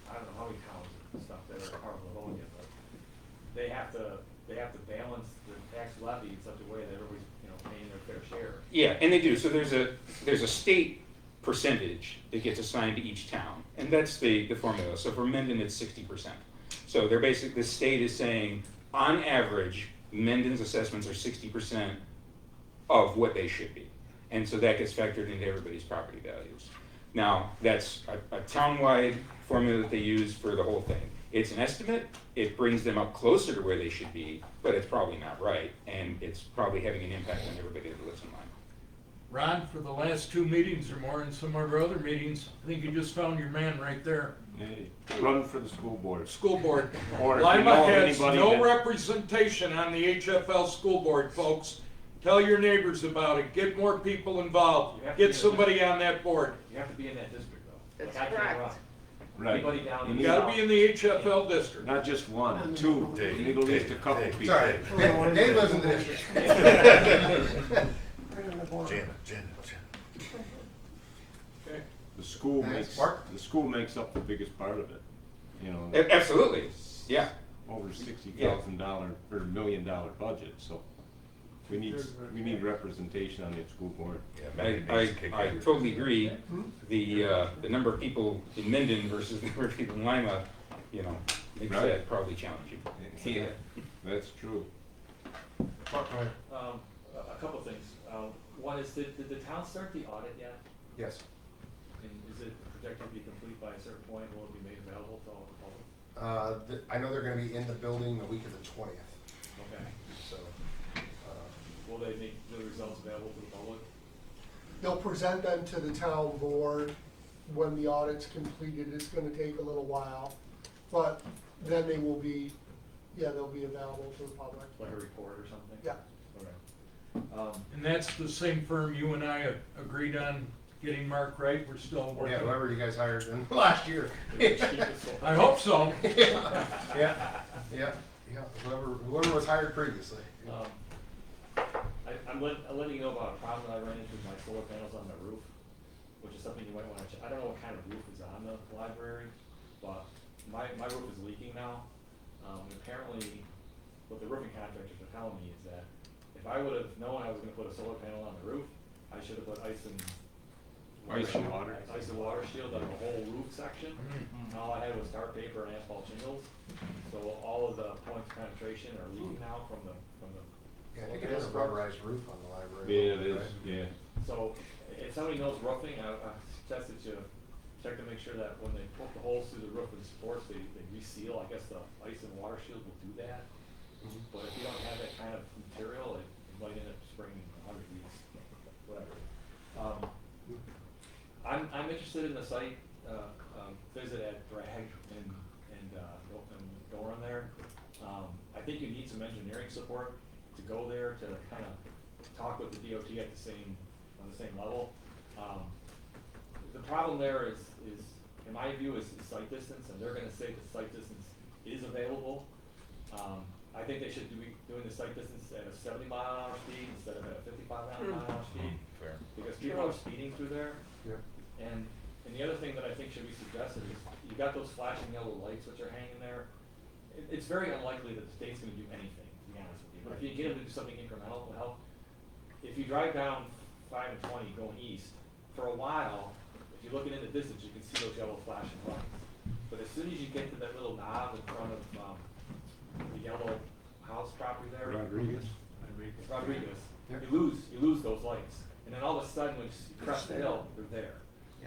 I don't know how many towns and stuff that are part of Livonia, but they have to balance the tax levy in such a way that everybody's, paying their fair share. Yeah, and they do. So there's a state percentage that gets assigned to each town, and that's the formula. So for Mendon, it's 60%. So they're basically, the state is saying, on average, Mendon's assessments are 60% of what they should be. And so that gets factored into everybody's property values. Now, that's a town-wide formula that they use for the whole thing. It's an estimate, it brings them up closer to where they should be, but it's probably not right, and it's probably having an impact on everybody that lives in Lima. Ron, for the last 2 meetings or more, and some of our other meetings, I think you just found your man right there. Hey, run for the school board. School board. Or if you Lima know of has anybody no that- representation on the HFL school board, folks. Tell your neighbors about it, get more people involved, You have to get be in somebody on that board. You have to be in that district though. That's I can't correct. run. Right. Anybody down You in You the gotta be in the HFL district. Not just one, two, you need at least a couple people. Sorry, Dave lives in the district. Right on the border. Janet. Okay. The school Nice. makes, Mark? the school makes up the biggest part of it, you know. Absolutely, yeah. Over $60,000 or $1 million budget, so we need representation on the school board. I totally agree. The number of people in Minden versus the number of people in Lima, you know, makes Right. that probably challenging. Yeah, that's true. A couple of things. One is, did the town start the audit yet? Yes. And is it projected to be complete by a certain point? Will it be made available to all the public? I know they're gonna be in the building the week of the 20th, Okay. so. Will they make the results available to the public? They'll present them to the town board when the audit's completed. It's gonna take a little while, but then they will be, they'll be available to the public. Like a report or something? Yeah. Okay. And that's the same firm you and I agreed on getting Mark right, we're still working. Yeah, whoever you guys hired in last year. I hope so. Yeah, whoever was hired previously. I'm letting you know about a problem that I ran into with my solar panels on the roof, which is something you might wanna check. I don't know what kind of roof is on the library, but my roof is leaking now. Apparently, what the roofing contractors are telling me is that if I would've known I was gonna put a solar panel on the roof, I should've put ice and water shield on the whole roof section. And all I had was tar paper and asphalt shingles. So all of the points of penetration are leaking now from the. Yeah, I think it is a rubberized roof on the library. Yeah, it is, right? yeah. So if somebody knows roofing, I suggest that you check to make sure that when they poke the holes through the roof and supports, they reseal. I guess the ice and water shield will do that. But if you don't have that kind of material, it might end up springing 100 weeks, whatever. I'm interested in the site visit at Bragg and Doran there. I think you need some engineering support to go there to kind of talk with the DOT on the same level. The problem there is in my view, is site distance, and they're gonna say the site distance is available. I think they should be doing the site distance at a 70-mile-an-hour speed instead of at a 55-mile-an-hour speed. Fair. Because people are speeding through there. Yeah. And the other thing that I think should be suggested is, you got those flashing yellow lights which are hanging there. It's very unlikely that the state's gonna do anything, to be honest with you. But if you get them to do something incremental, it will help. If you drive down 5 and 20 going east, for a while, if you're looking in the distance, you can see those yellow flashing lights. But as soon as you get to that little knob in front of the yellow house property there. Rodriguez. Rodriguez, you lose those lights. And then all of a sudden, when you crest the hill, they're there.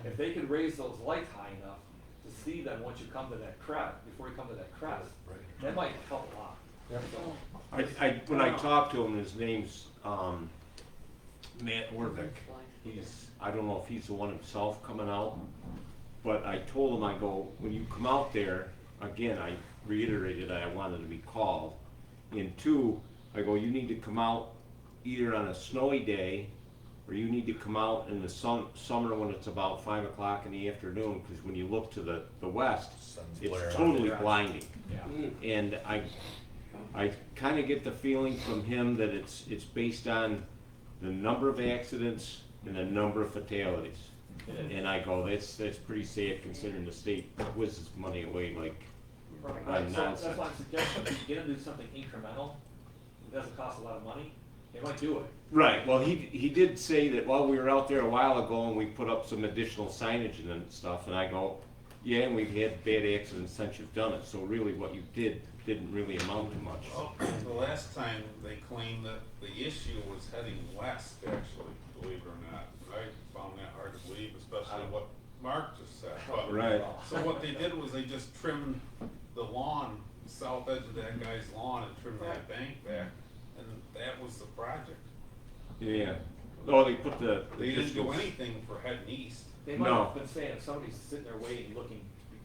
If they could raise those lights high enough to see them once you come to that crest, before you come to that crest, that might help a lot. When I talked to him, his name's, Matt Orvick. I don't know if he's the one himself coming out, but I told him, I go, when you come out there, again, I reiterated I wanted to be called. And two, I go, you need to come out either on a snowy day, or you need to come out in the summer when it's about 5 o'clock in the afternoon, because when you look to the west, it's totally blinding. Yeah. And I kind of get the feeling from him that it's based on the number of accidents and the number of fatalities. And I go, that's pretty sad considering the state whizzes money away like on So nonsense. that's why I'm suggesting, if you get them to do something incremental, it doesn't cost a lot of money, they might do it. Right, well, he did say that while we were out there a while ago and we put up some additional signage and stuff, and I go, yeah, and we've had bad accidents since you've done it, so really what you did didn't really amount to much. Well, the last time they claimed that the issue was heading west, actually, believe it or not. I found that hard to believe, especially what Mark just said. But, Right. so what they did was they just trimmed the lawn, the south edge of that guy's lawn, and trimmed that bank back, and that was the project. Yeah, oh, they put the. They didn't do distance- anything for heading east. They might No. have been saying, if somebody's sitting there waiting, looking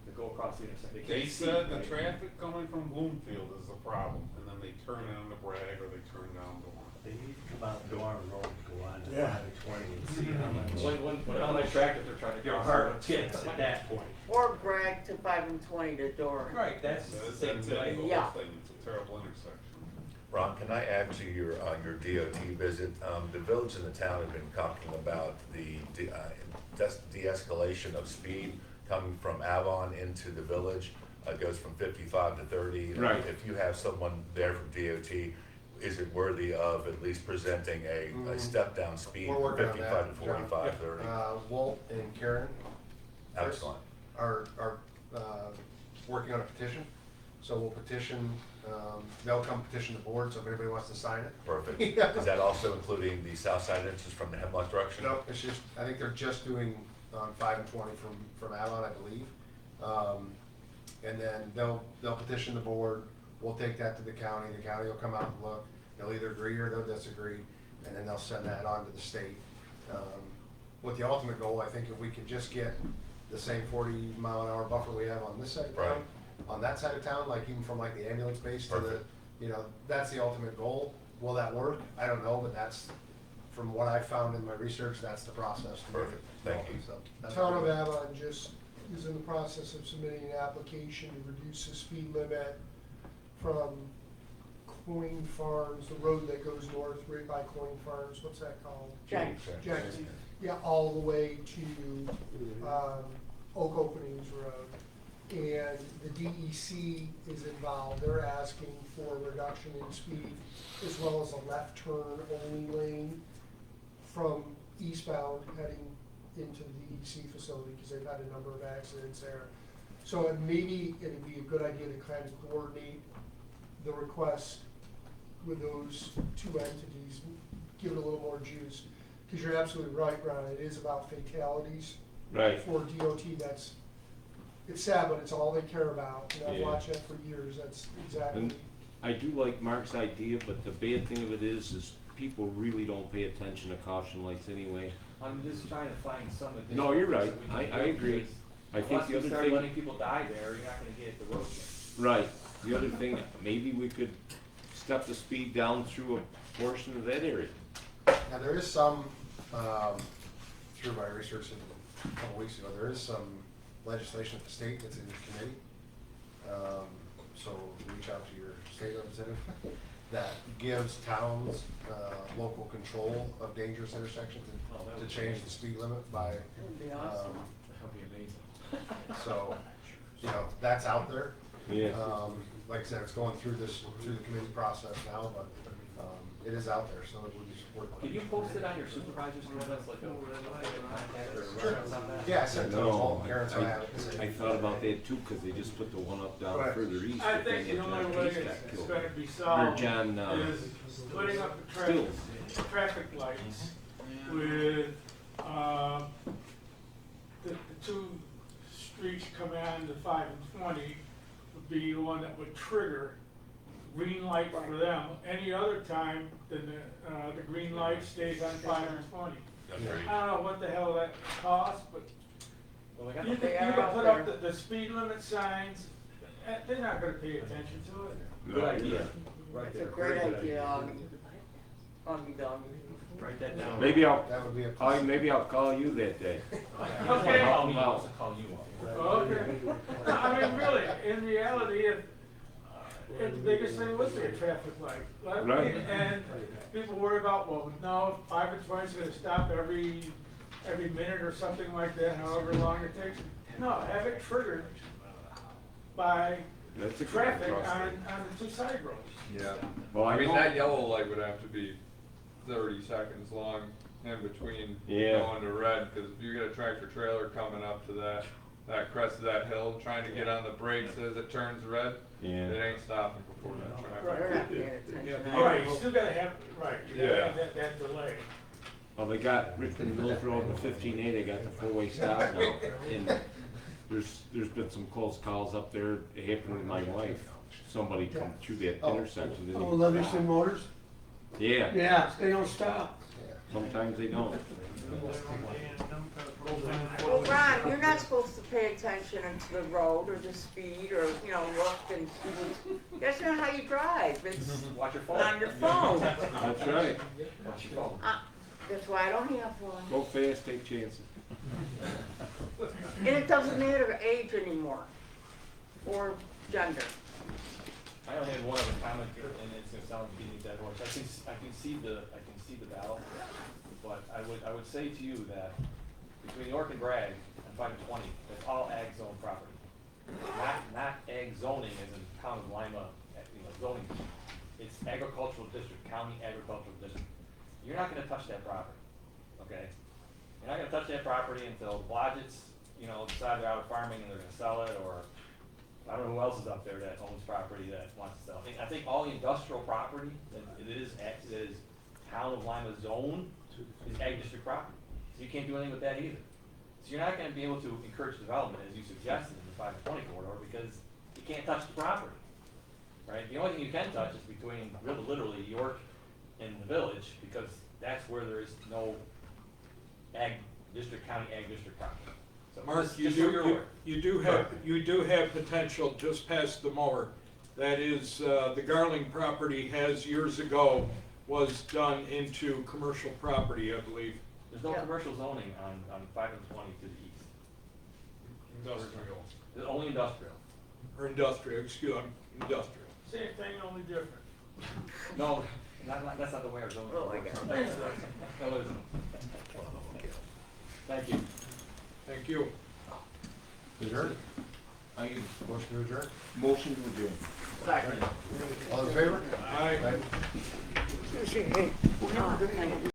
to go across the intersection, They can't see, said the right? traffic coming from Bloomfield is the problem, and then they turn on the Bragg or they turn down Dorn. They need to come out Dorn Road, go on to Yeah. 520 and see how much. How many tractors they're trying to Your go. heart gets at that point. Or brag to 5 and 20 to Doran. Right, that's the That's same it, thing. the Yeah. whole thing, it's a terrible intersection. Ron, can I add to your DOT visit? The village and the town have been talking about the de-escalation of speed coming from Avon into the village. It goes from 55 to 30. Right. If you have someone there from DOT, is it worthy of at least presenting a step-down speed We're from working on 55 that, to 45, 30? Walt and Karen Excellent. are working on a petition, so we'll petition, they'll come petition the board, so if anybody wants to sign it. Perfect. Yeah. Is that also including the south side entrance from the Hemlock direction? No, it's just, I think they're just doing 5 and 20 from Avon, I believe. And then they'll petition the board, we'll take that to the county will come out and look, they'll either agree or they'll disagree, and then they'll send that on to the state. With the ultimate goal, I think if we could just get the same 40-mile-an-hour buffer we have on this side of town, Right. on that side of town, like even from like the ambulance base to the, Perfect. that's the ultimate goal. Will that work? I don't know, but that's, from what I found in my research, that's the process. to make it Perfect. Thank you. So, that's Town what of we do. Avon just is in the process of submitting an application to reduce the speed limit from Coin Farms, the road that goes north right by Coin Farms, what's that called? Jack. Jackson, yeah, all the way to, Oak Openings Road. And the DEC is involved, they're asking for a reduction in speed as well as a left turn only lane from eastbound heading into the DEC facility, because they've had a number of accidents there. So maybe it'd be a good idea to kind of coordinate the request with those two entities, give it a little more juice. Because you're absolutely right, Ron, it is about fatalities. Right. For DOT, it's sad, but it's all they care about. And I've Yeah. watched that for years, that's exactly. And I do like Mark's idea, but the bad thing of it is people really don't pay attention to caution lights anyway. I'm just trying to find some additional. No, you're right. things that we I can do, agree. because I think unless the we other start thing, letting people die there, you're not gonna get the road changed. right, the other thing, maybe we could step the speed down through a portion of that area. Now, there is some, through my research a couple weeks ago, there is some legislation at the state that's in committee. So reach out to your state representative that gives towns, local control of dangerous intersections to change the speed limit by, That'd be awesome. That'd be amazing. so, that's out there. Yeah. Like I said, it's going through the committee process now, but, it is out there, so we'll just work with it. Can you post it on your supervisor's list, like a contact or Sure. reference on that? Yeah, I sent it to No, all parents, I have it. I thought about that too, cause they just put the one up down Right. further east. I but then think the yet only John way Case got it's killed. gonna be Or solved John, is putting up the Stills. traffic lights with, the two streets coming on to 5 and 20 would be the one that would trigger green light for them. Any other time, then the green light stays on 5 and 20. That's very- I don't know what the hell that costs, but Well, they got you the, can, They are you can out put there. up the speed limit signs, they're not gonna pay attention to it. good idea. Right It's a there. great Very good idea, Augie Doggy. Write that down. Maybe I'll, That would be a. maybe I'll call you that day. Okay. Call me, I'll call you up. Okay. No, I mean, really, in reality, if the biggest thing would be a traffic light. Right. And people worry about, well, no, 5 and 20 is gonna stop every minute or something like that, however long it takes. No, have it triggered by That's a good traffic cross on there. the two side roads. Yeah. Well, I mean, know- that yellow light would have to be 30 seconds long in between Yeah. going to red, because if you get a tractor trailer coming up to that crest of that hill, trying to get on the brakes as it turns red, Yeah. it ain't stopping before that traffic. They're not paying attention. All right, you still gotta have, right, you gotta Yeah. have that delay. Well, they got Richmond Mills Road and 15A, they got the four-way stop now. And there's been some close calls up there, it happened with my wife. Somebody come through that intersection. didn't Oh, even Livingston stop. Motors? Yeah, Yeah, they don't stop. sometimes they don't. Well, Ron, you're not supposed to pay attention to the road or the speed or, look and That's not how you drive, it's Watch your phone. on your phone. That's right. Watch your phone. That's why I don't have one. Go fast, take chances. And it doesn't matter age anymore, or gender. I only had one other comment, and it's gonna sound like beating a dead horse. I can see the battle, but I would say to you that between York and Bragg and 5 and 20, that's all ag zone property. Not ag zoning as in Town of Lima, zoning. It's agricultural district, county agricultural district. You're not gonna touch that property, okay? You're not gonna touch that property until the Blodgetts, decide they're out of farming and they're gonna sell it, or I don't know who else is up there that owns property that wants to sell. I think all the industrial property that it is Town of Lima zone is ag district property. So you can't do anything with that either. So you're not gonna be able to encourage development as you suggested in the 5 and 20 corridor because you can't touch the property, right? The only thing you can touch is between literally York and the village because that's where there is no ag district, county ag district property. So Mark, just so you're aware. you do have potential just past the mower. That is, the Garling property has years ago was done into commercial property, I believe. There's no commercial zoning on 5 and 20 to the east. Industrial. There's only industrial. Or industrial, industrial. Same thing, only different. No, that's not the way our zoning. Oh, I works. got it. No, it isn't. Thank you. Thank you. Adjourn? Motion to adjourn? Motion to adjourn. Second. All in favor? Aye. Aye.